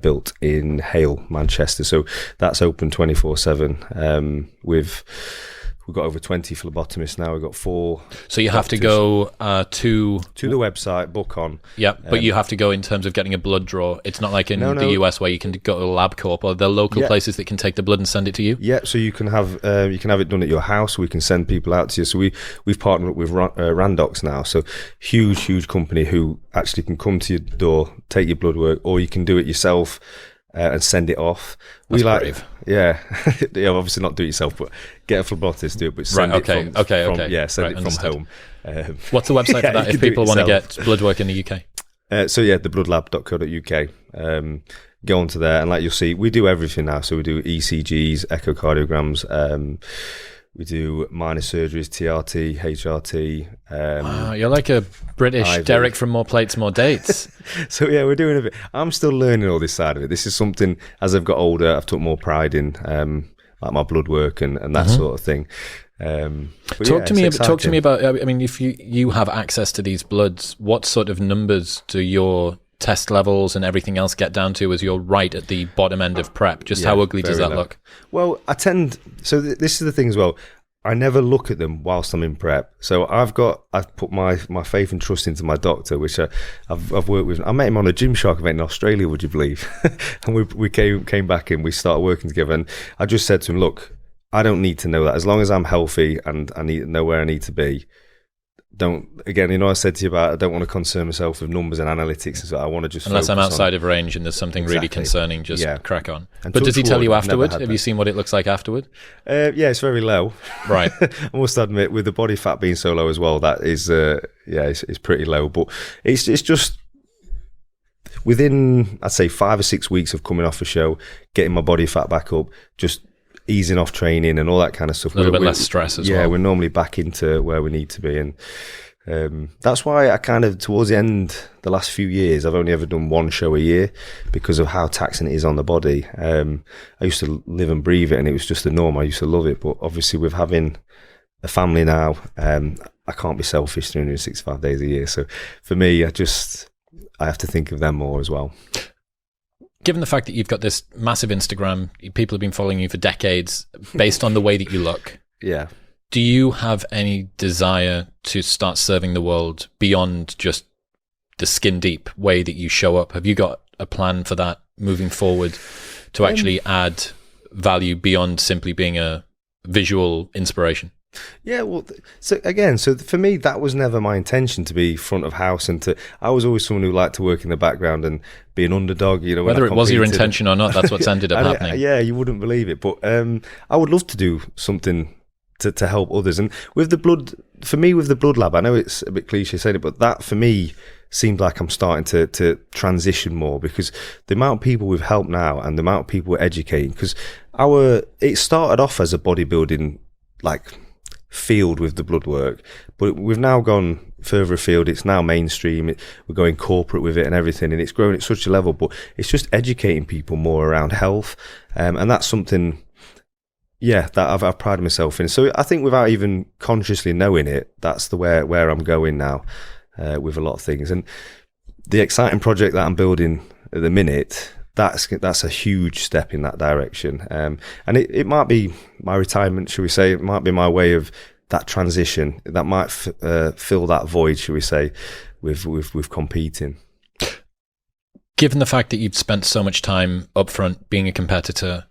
built in Hale, Manchester. So that's open 24/7 We've got over 20 phlebotomists now. We've got 4. So you have to go to the website, book on. Yeah, but you have to go in terms of getting a blood draw. It's not like in the US where you can go to LabCorp, or the local places that can take the blood and send it to you. Yeah, so you can have it done at your house. We can send people out to you. So we've partnered up with Randox now. So huge company who actually can come to your door, take your blood work, or you can do it yourself. And send it off. That's brave. Yeah, obviously not do it yourself, but get a phlebotomist to do it. But send it from home. What's the website for that if people want to get blood work in the UK? So yeah, thebloodlab.co.uk. Go onto there, and like you'll see, we do everything now. So we do ECGs, echocardiograms. We do minor surgeries, TRT, HRT. Wow, you're like a British IV. Derek from More Plates, More Dates. So yeah, we're doing a bit. I'm still learning all this side of it. This is something, as I've got older, I've took more pride in, like my blood work and that sort of thing. Talk to me about, I mean, if you have access to these bloods, what sort of numbers do your test levels and everything else get down to as you're right at the bottom end of prep? Just how ugly does that look? Well, this is the thing as well. I never look at them whilst I'm in prep. So I've put my faith and trust into my doctor, which I've worked with. I met him on a Gymshark event in Australia, would you believe? And we came back and we started working together. And I just said to him, look, I don't need to know that. As long as I'm healthy and I need to know where I need to be, I said to you about, I don't want to concern myself with numbers and analytiits, so I want to just unless I'm outside of range and there's something really concerning, just crack on. And but does he tell you afterward? Have you seen what it looks like afterward? Yeah, it's very low. Right. I must admit, with the body fat being so low as well, that is it's pretty low. But it's just within, I'd say, 5 or 6 weeks of coming off a show, getting my body fat back up, just easing off training and all that kind of stuff. A little bit less stress as well. Yeah, we're normally back into where we need to be. And that's why I kind of, towards the end, the last few years, I've only ever done 1 show a year because of how taxing it is on the body. I used to live and breathe it, and it was just the norm. I used to love it. But obviously with having a family now, I can't be selfish 365 days a year. So for me, I have to think of them more as well. Given the fact that you've got this massive Instagram, people have been following you for decades based on the way that you look. Yeah. Do you have any desire to start serving the world beyond just the skin deep way that you show up? Have you got a plan for that moving forward to actually add value beyond simply being a visual inspiration? Yeah, well, so for me, that was never my intention to be front of house, and I was always someone who liked to work in the background and be an underdog. Whether it was your intention or not, that's what's ended up happening. Yeah, you wouldn't believe it, but I would love to do something to help others. And with the blood, for me, with the blood lab, I know it's a bit cliche saying it, but that for me seemed like I'm starting to transition more, because the amount of people we've helped now and the amount of people we're educating, because it started off as a bodybuilding field with the blood work, but we've now gone further afield. It's now mainstream. We're going corporate with it and everything, and it's grown at such a level, but it's just educating people more around health, and that's something that I've prided myself in. So I think without even consciously knowing it, that's the where I'm going now with a lot of things. And the exciting project that I'm building at the minute, that's a huge step in that direction. And it might be my retirement, should we say. It might be my way of that transition that might fill that void, should we say, with competing. Given the fact that you've spent so much time up front being a competitor,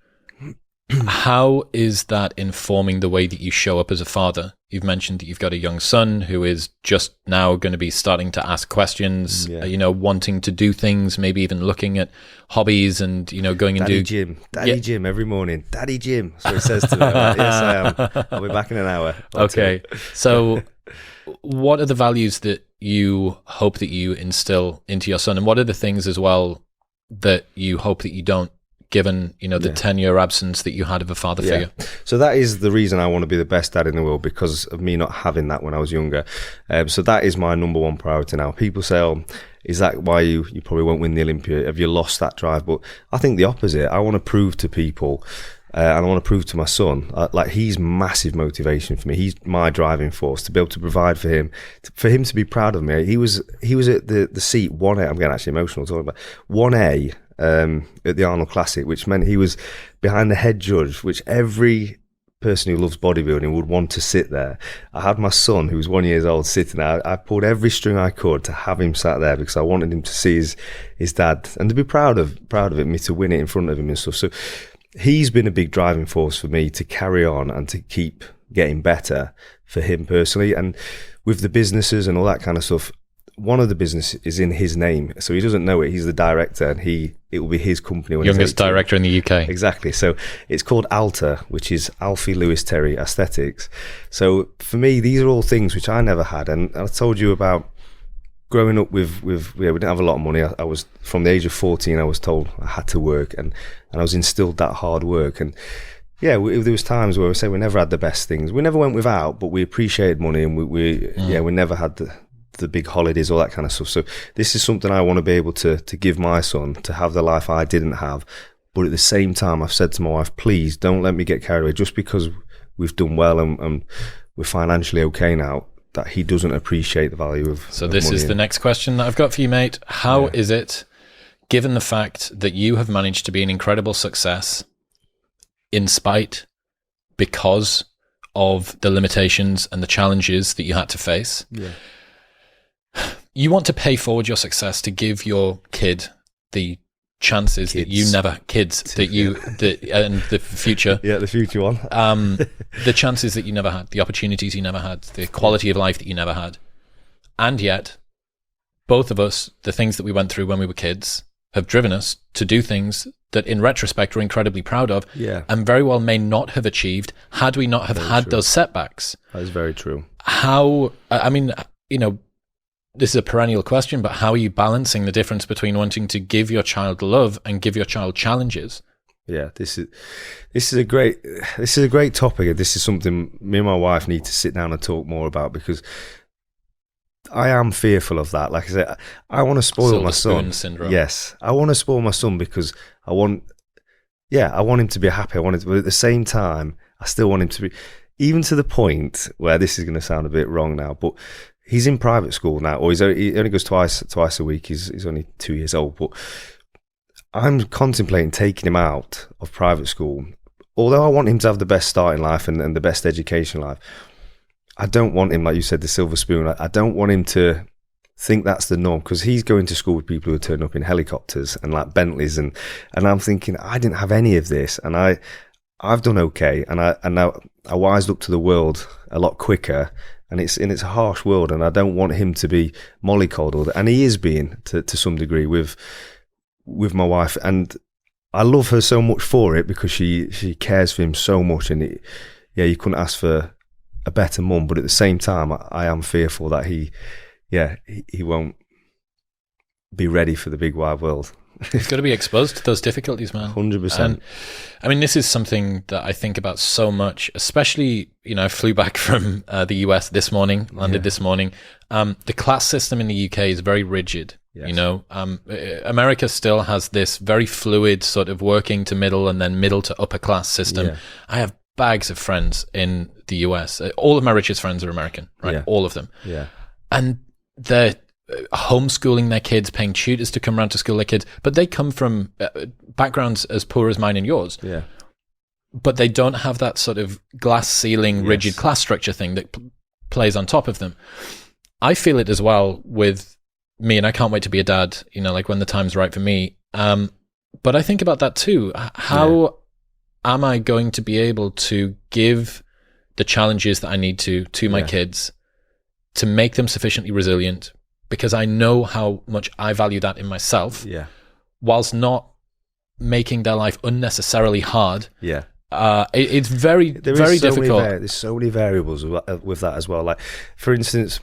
how is that informing the way that you show up as a father? You've mentioned that you've got a young son who is just now going to be starting to ask questions, wanting to do things, maybe even looking at hobbies and, going and Daddy Jim every morning. Daddy Jim. So he says to me, like, yes, I am. I'll be back in an hour. Okay. So what are the values that you hope that you instill into your son? And what are the things as well that you hope that you don't, given the 10-year absence that you had of a father figure? So that is the reason I want to be the best dad in the world, because of me not having that when I was younger. So that is my number one priority now. People say, is that why you probably won't win the Olympia? Have you lost that drive? But I think the opposite. I want to prove to people, and I want to prove to my son, he's massive motivation for me. He's my driving force, to be able to provide for him, for him to be proud of me. He was at the seat 1A. I'm getting actually emotional talking about 1A. At the Arnold Classic, which meant he was behind the head judge, which every person who loves bodybuilding would want to sit there. I had my son, who was 1 year old, sitting there. I pulled every string I could to have him sat there, because I wanted him to see his dad and to be proud of it, me to win it in front of him and stuff. So he's been a big driving force for me to carry on and to keep getting better for him personally. And with the businesses and all that kind of stuff, one of the business is in his name, so he doesn't know it. He's the director, and it will be his company. When youngest director in the UK. Exactly. So it's called Alta, which is Alfie Lewis Terry Aesthetics. So for me, these are all things which I never had. And I told you about growing up with we didn't have a lot of money. I was, from the age of 14, I was told I had to work, and I was instilled that hard work. And there was times where we say we never had the best things. We never went without, but we appreciated money, and we never had the big holidays, all that kind of stuff. So this is something I want to be able to give my son, to have the life I didn't have. But at the same time, I've said to my wife, please don't let me get carried away just because we've done well and we're financially okay now, that he doesn't appreciate the value of So this is the next question that I've got for you, mate. How is it, given the fact that you have managed to be an incredible success because of the limitations and the challenges that you had to face, you want to pay forward your success to give your kid the chances that you never and the future the future one the chances that you never had, the opportunities you never had, the quality of life that you never had. And yet both of us, the things that we went through when we were kids have driven us to do things that in retrospect we're incredibly proud of, and very well may not have achieved had we not have had those setbacks. That is very true. How, I mean, this is a perennial question, but how are you balancing the difference between wanting to give your child love and give your child challenges? Yeah, this is a great topic. This is something me and my wife need to sit down and talk more about, because I am fearful of that. Like I said, I want to spoil my son. Syndrome. Yes, I want to spoil my son because I want him to be happy. But at the same time, I still want him to be, even to the point where this is going to sound a bit wrong now, but he's in private school now, or he only goes twice a week. He's only 2 years old, but I'm contemplating taking him out of private school. Although I want him to have the best start in life and the best education in life, I don't want him, like you said, the silver spoon. I don't want him to think that's the norm, because he's going to school with people who turn up in helicopters and like Bentleys, and I'm thinking I didn't have any of this, and I've done okay, and now I wised up to the world a lot quicker, and it's a harsh world, and I don't want him to be mollycoddled, and he is being to some degree with my wife, and I love her so much for it, because she cares for him so much, and you couldn't ask for a better mum, but at the same time I am fearful that he won't be ready for the big wide world. He's got to be exposed to those difficulties, man. 100%. And I mean, this is something that I think about so much, especially, I flew back from the US this morning, landed this morning. The class system in the UK is very rigid. Yes. America still has this very fluid sort of working to middle and then middle to upper class system. Yeah. I have bags of friends in the US. All of my richest friends are American, right? Yeah. All of them. Yeah. And they're homeschooling their kids, paying tutors to come around to school their kids, but they come from backgrounds as poor as mine and yours. Yeah. But they don't have that sort of glass ceiling, rigid class structure thing that plays on top of them. I feel it as well with me, and I can't wait to be a dad, like when the time's right for me. But I think about that too. How am I going to be able to give the challenges that I need to my kids to make them sufficiently resilient? Because I know how much I value that in myself, whilst not making their life unnecessarily hard. Yeah. It's very difficult. There's so many variables with that as well. Like, for instance,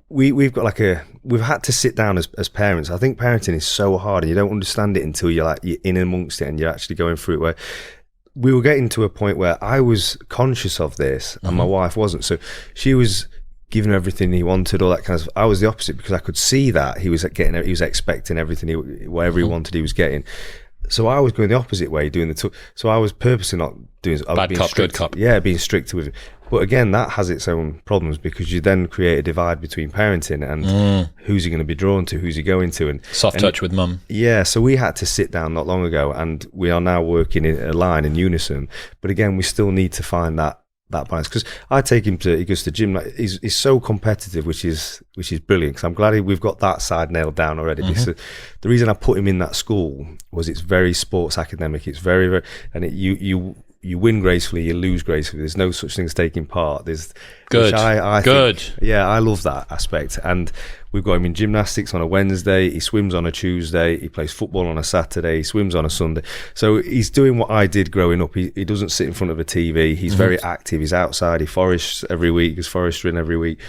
we've got we've had to sit down as parents. I think parenting is so hard, and you don't understand it until you're in amongst it and you're actually going through it. Where we were getting to a point where I was conscious of this, and my wife wasn't. So she was giving everything he wanted, all that kind of stuff. I was the opposite, because I could see that he was expecting everything, whatever he wanted, he was getting. So I was going the opposite way, doing so I was purposely not doing. Bad cop, good cop. Yeah, being strict with it. But again, that has its own problems, because you then create a divide between parenting and who's he going to be drawn to, who's he going to, and soft touch with mum. Yeah, so we had to sit down not long ago, and we are now working in a line in unison. But again, we still need to find that balance, because I take him he goes to the gym. He's so competitive, which is brilliant, because I'm glad we've got that side nailed down already. The reason I put him in that school was it's very sports academic. It's very, very, and you win gracefully, you lose gracefully. There's no such thing as taking part. There's good. I think, I love that aspect. And we've got him in gymnastics on a Wednesday. He swims on a Tuesday. He plays football on a Saturday. He swims on a Sunday. So he's doing what I did growing up. He doesn't sit in front of a TV. He's very active. He's outside. He forests every week. He's forestering every week.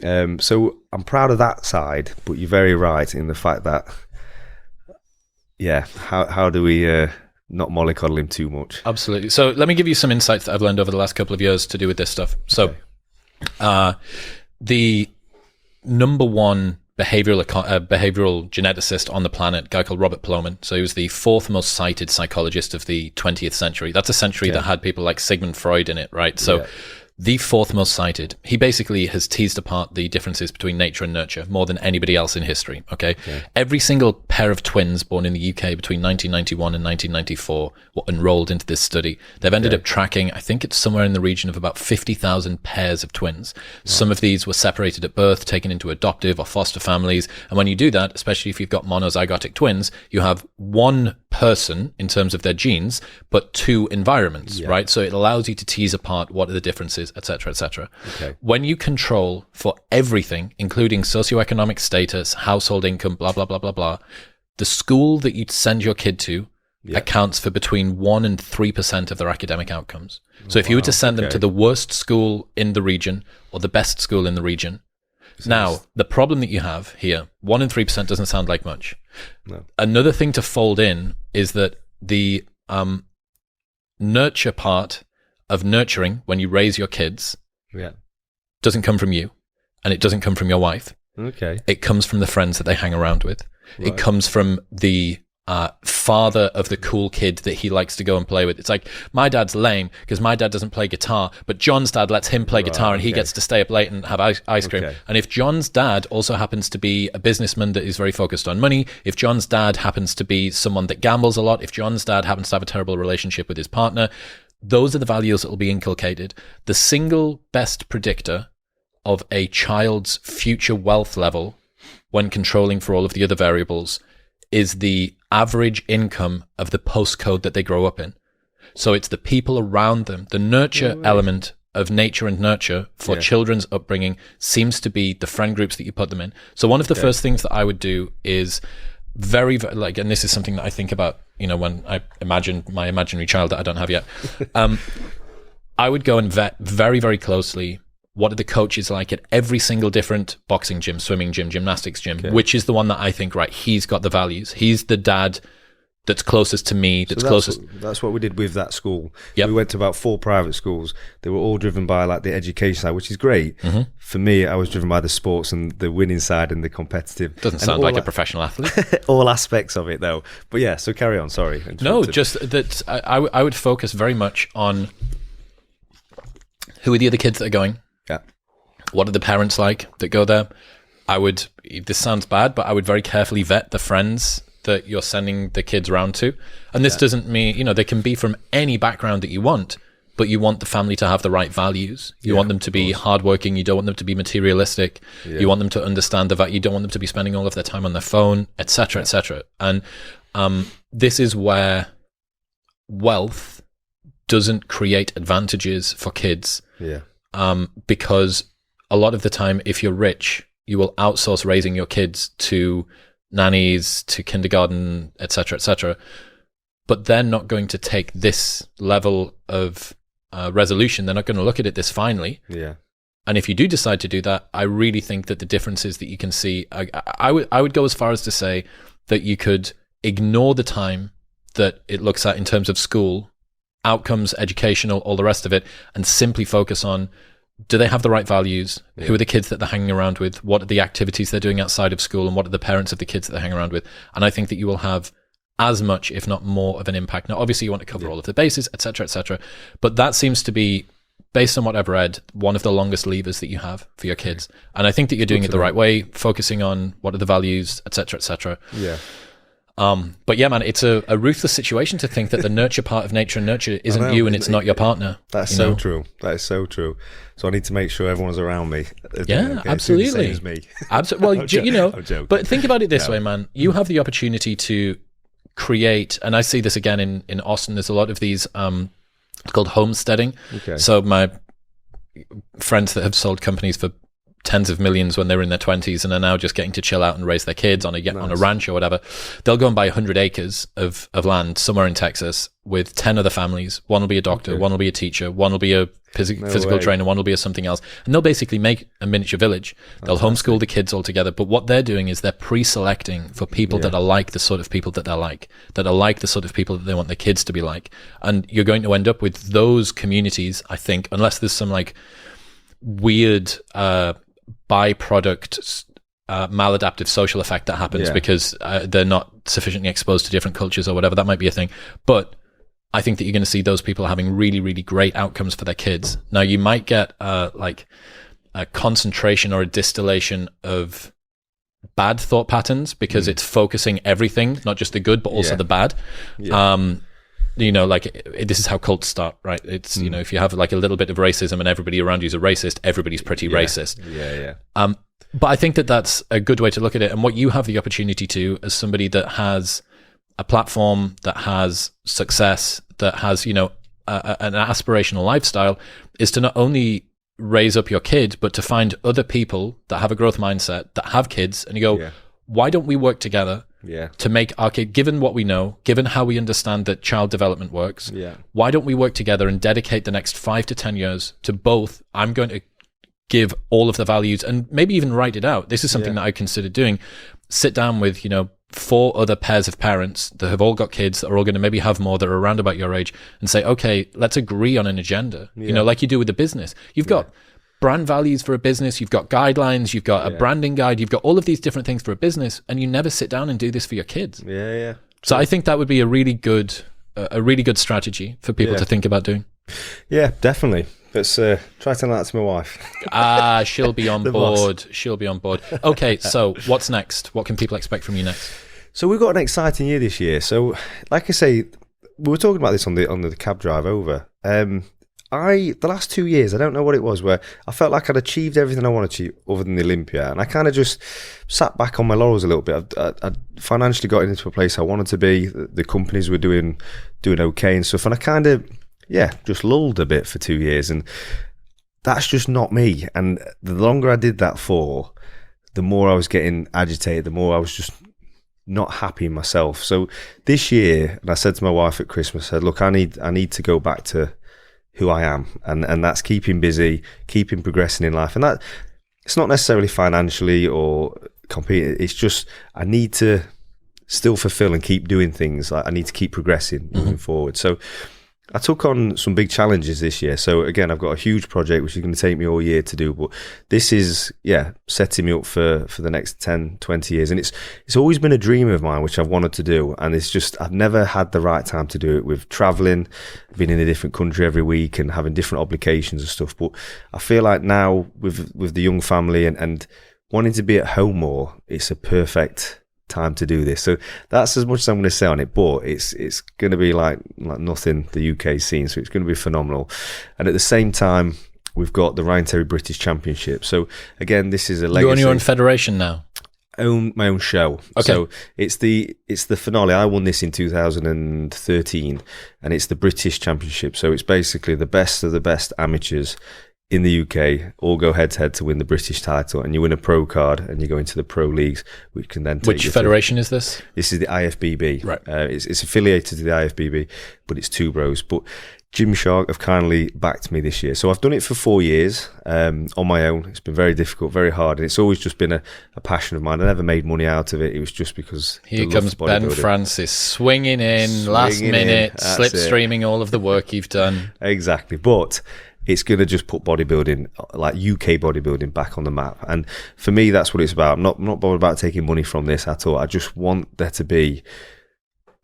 So I'm proud of that side. But you're very right in the fact that, how do we not mollycoddle him too much? Absolutely. So let me give you some insights that I've learned over the last couple of years to do with this stuff. So the number one behavioral geneticist on the planet, a guy called Robert Plomin. So he was the fourth most cited psychologist of the 20th century. That's a century that had people like Sigmund Freud in it, right? So the fourth most cited. He basically has teased apart the differences between nature and nurture more than anybody else in history, okay? Every single pair of twins born in the UK between 1991 and 1994 were enrolled into this study. They've ended up tracking, I think it's somewhere in the region of about 50,000 pairs of twins. Some of these were separated at birth, taken into adoptive or foster families. And when you do that, especially if you've got monozygotic twins, you have one person in terms of their genes, but two environments, right? So it allows you to tease apart what are the differences, etc., etc. When you control for everything, including socioeconomic status, household income, blah, blah, blah, blah, blah, the school that you send your kid to accounts for between 1% and 3% of their academic outcomes. So if you were to send them to the worst school in the region or the best school in the region, now, the problem that you have here, 1% and 3% doesn't sound like much. No. Another thing to fold in is that the nurture part of nurturing when you raise your kids doesn't come from you, and it doesn't come from your wife. It comes from the friends that they hang around with. It comes from the father of the cool kid that he likes to go and play with. It's like, my dad's lame because my dad doesn't play guitar, but John's dad lets him play guitar and he gets to stay up late and have ice cream. And if John's dad also happens to be a businessman that is very focused on money, if John's dad happens to be someone that gambles a lot, if John's dad happens to have a terrible relationship with his partner, those are the values that will be inculcated. The single best predictor of a child's future wealth level when controlling for all of the other variables is the average income of the postcode that they grow up in. So it's the people around them. The nurture element of nature and nurture for children's upbringing seems to be the friend groups that you put them in. So one of the first things that I would do is very, like, and this is something that I think about, you know, when I imagine my imaginary child that I don't have yet. I would go and vet very, very closely what are the coaches like at every single different boxing gym, swimming gym, gymnastics gym, which is the one that I think, right, he's got the values. He's the dad that's closest to me, that's closest. That's what we did with that school. Yep. We went to about 4 private schools. They were all driven by like the education side, which is great. For me, I was driven by the sports and the winning side and the competitive. Doesn't sound like a professional athlete. All aspects of it, though. But yeah, so carry on. Sorry. No, just that I would focus very much on who are the other kids that are going. Yeah. What are the parents like that go there? This sounds bad, but I would very carefully vet the friends that you're sending the kids around to. And this doesn't mean, you know, they can be from any background that you want, but you want the family to have the right values. You want them to be hardworking. You don't want them to be materialistic. You want them to understand the value. You don't want them to be spending all of their time on their phone, etc., etc. And this is where wealth doesn't create advantages for kids. Because a lot of the time, if you're rich, you will outsource raising your kids to nannies, to kindergarten, etc., etc. But they're not going to take this level of resolution. They're not going to look at it this finely. And if you do decide to do that, I really think that the differences that you can see, I would go as far as to say that you could ignore the time that it looks at in terms of school, outcomes, educational, all the rest of it, and simply focus on, do they have the right values? Who are the kids that they're hanging around with? What are the activities they're doing outside of school? And what are the parents of the kids that they hang around with? And I think that you will have as much, if not more, of an impact. Now, obviously, you want to cover all of the bases, etc., etc. But that seems to be, based on what I've read, one of the longest levers that you have for your kids. And I think that you're doing it the right way, focusing on what are the values, etc., etc. But yeah, man, it's a ruthless situation to think that the nurture part of nature and nurture isn't you and it's not your partner. That's so true. That is so true. So I need to make sure everyone's around me. Yeah, absolutely. The same as me. Well, you know, but think about it this way, man. You have the opportunity to create, and I see this again in Austin. There's a lot of these, it's called homesteading. So my friends that have sold companies for tens of millions when they were in their 20s and are now just getting to chill out and raise their kids on a ranch or whatever, they'll go and buy 100 acres of land somewhere in Texas with 10 other families. One will be a doctor, one will be a teacher, one will be a physical trainer, one will be a something else. And they'll basically make a miniature village. They'll homeschool the kids all together. But what they're doing is they're pre-selecting for people that are like the sort of people that they're like, that are like the sort of people that they want their kids to be like. And you're going to end up with those communities, I think, unless there's some like weird byproduct maladaptive social effect that happens because they're not sufficiently exposed to different cultures or whatever. That might be a thing. But I think that you're going to see those people having really, really great outcomes for their kids. Now, you might get like a concentration or a distillation of bad thought patterns because it's focusing everything, not just the good, but also the bad. You know, like this is how cults start, right? It's, you know, if you have like a little bit of racism and everybody around you is a racist, everybody's pretty racist. But I think that that's a good way to look at it. And what you have the opportunity to, as somebody that has a platform, that has success, that has, you know, an aspirational lifestyle, is to not only raise up your kid, but to find other people that have a growth mindset, that have kids, and you go, why don't we work together to make our kid, given what we know, given how we understand that child development works, why don't we work together and dedicate the next 5 to 10 years to both, I'm going to give all of the values and maybe even write it out. This is something that I consider doing. Sit down with, you know, 4 other pairs of parents that have all got kids that are all going to maybe have more, that are around about your age, and say, okay, let's agree on an agenda. You know, like you do with the business. You've got brand values for a business, you've got guidelines, you've got a branding guide, you've got all of these different things for a business, and you never sit down and do this for your kids. So I think that would be a really good strategy for people to think about doing. Yeah, definitely. Let's try telling that to my wife. She'll be on board. She'll be on board. Okay, so what's next? What can people expect from you next? So we've got an exciting year this year. So, like I say, we were talking about this on the cab drive over. the last 2 years, I don't know what it was, where I felt like I'd achieved everything I wanted to other than the Olympia, and I kind of just sat back on my laurels a little bit. I'd financially got into a place I wanted to be. The companies were doing okay and stuff, and I kind of just lulled a bit for 2 years, and that's just not me. And the longer I did that for, the more I was getting agitated, the more I was just not happy in myself. So this year, and I said to my wife at Christmas, I said, look, I need to go back to who I am, and that's keeping busy, keeping progressing in life. And that, it's not necessarily financially or competing, it's just I need to still fulfill and keep doing things. Like I need to keep progressing, moving forward. So I took on some big challenges this year. So again, I've got a huge project which is going to take me all year to do, but this is setting me up for the next 10, 20 years. And it's always been a dream of mine which I've wanted to do, and it's just I've never had the right time to do it, with traveling, being in a different country every week and having different obligations and stuff. But I feel like now with the young family and wanting to be at home more, it's a perfect time to do this. So that's as much as I'm going to say on it, but it's going to be like nothing the UK's seen, so it's going to be phenomenal. And at the same time, we've got the Ryan Terry British Championship. So again, this is a legacy. You're on your own federation now? Own my own show. Okay. So it's the finale. I won this in 2013, and it's the British Championship. So it's basically the best of the best amateurs in the UK all go head to head to win the British title, and you win a pro card and you go into the pro leagues, which can then take Which federation is this? This is the IFBB. Right. It's affiliated to the IFBB, but it's two bros. But Gymshark have kindly backed me this year. So I've done it for 4 years on my own. It's been very difficult, very hard, and it's always just been a passion of mine. I never made money out of it. It was just because here comes Ben Francis swinging in last minute, slipstreaming all of the work you've done. Exactly. But it's going to just put bodybuilding, like UK bodybuilding, back on the map. And for me, that's what it's about. I'm not bothered about taking money from this at all. I just want there to be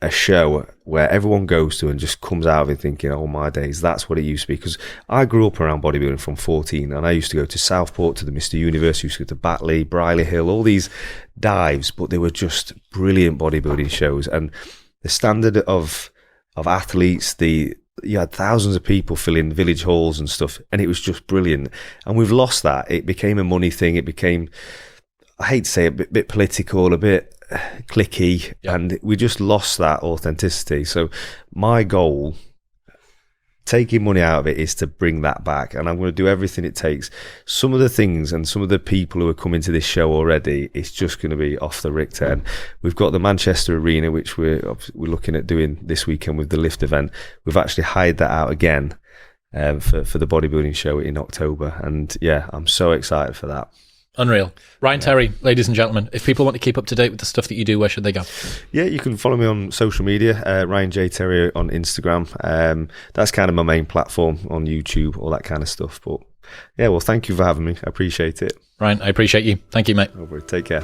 a show where everyone goes to and just comes out of it thinking, oh my days, that's what it used to be. Because I grew up around bodybuilding from 14, and I used to go to Southport, to the Mr. Universe, used to go to Batley, Briley Hill, all these dives, but they were just brilliant bodybuilding shows. And the standard of athletes, you had thousands of people filling village halls and stuff, and it was just brilliant. And we've lost that. It became a money thing. It became, I hate to say it, a bit political, a bit cliquey, and we just lost that authenticity. So my goal, taking money out of it, is to bring that back, and I'm going to do everything it takes. Some of the things and some of the people who are coming to this show already, it's just going to be off the Richter. And we've got the Manchester Arena, which we're looking at doing this weekend with the lift event. We've actually hired that out again for the bodybuilding show in October, and I'm so excited for that. Unreal. Ryan Terry, ladies and gentlemen, if people want to keep up to date with the stuff that you do, where should they go? Yeah, you can follow me on social media, Ryan J. Terry on Instagram. That's kind of my main platform, on YouTube, all that kind of stuff. But well, thank you for having me. I appreciate it. Ryan, I appreciate you. Thank you, mate. Take care.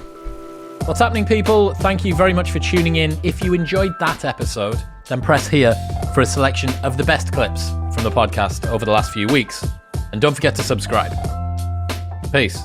What's happening, people? Thank you very much for tuning in. If you enjoyed that episode, then press here for a selection of the best clips from the podcast over the last few weeks. And don't forget to subscribe. Peace.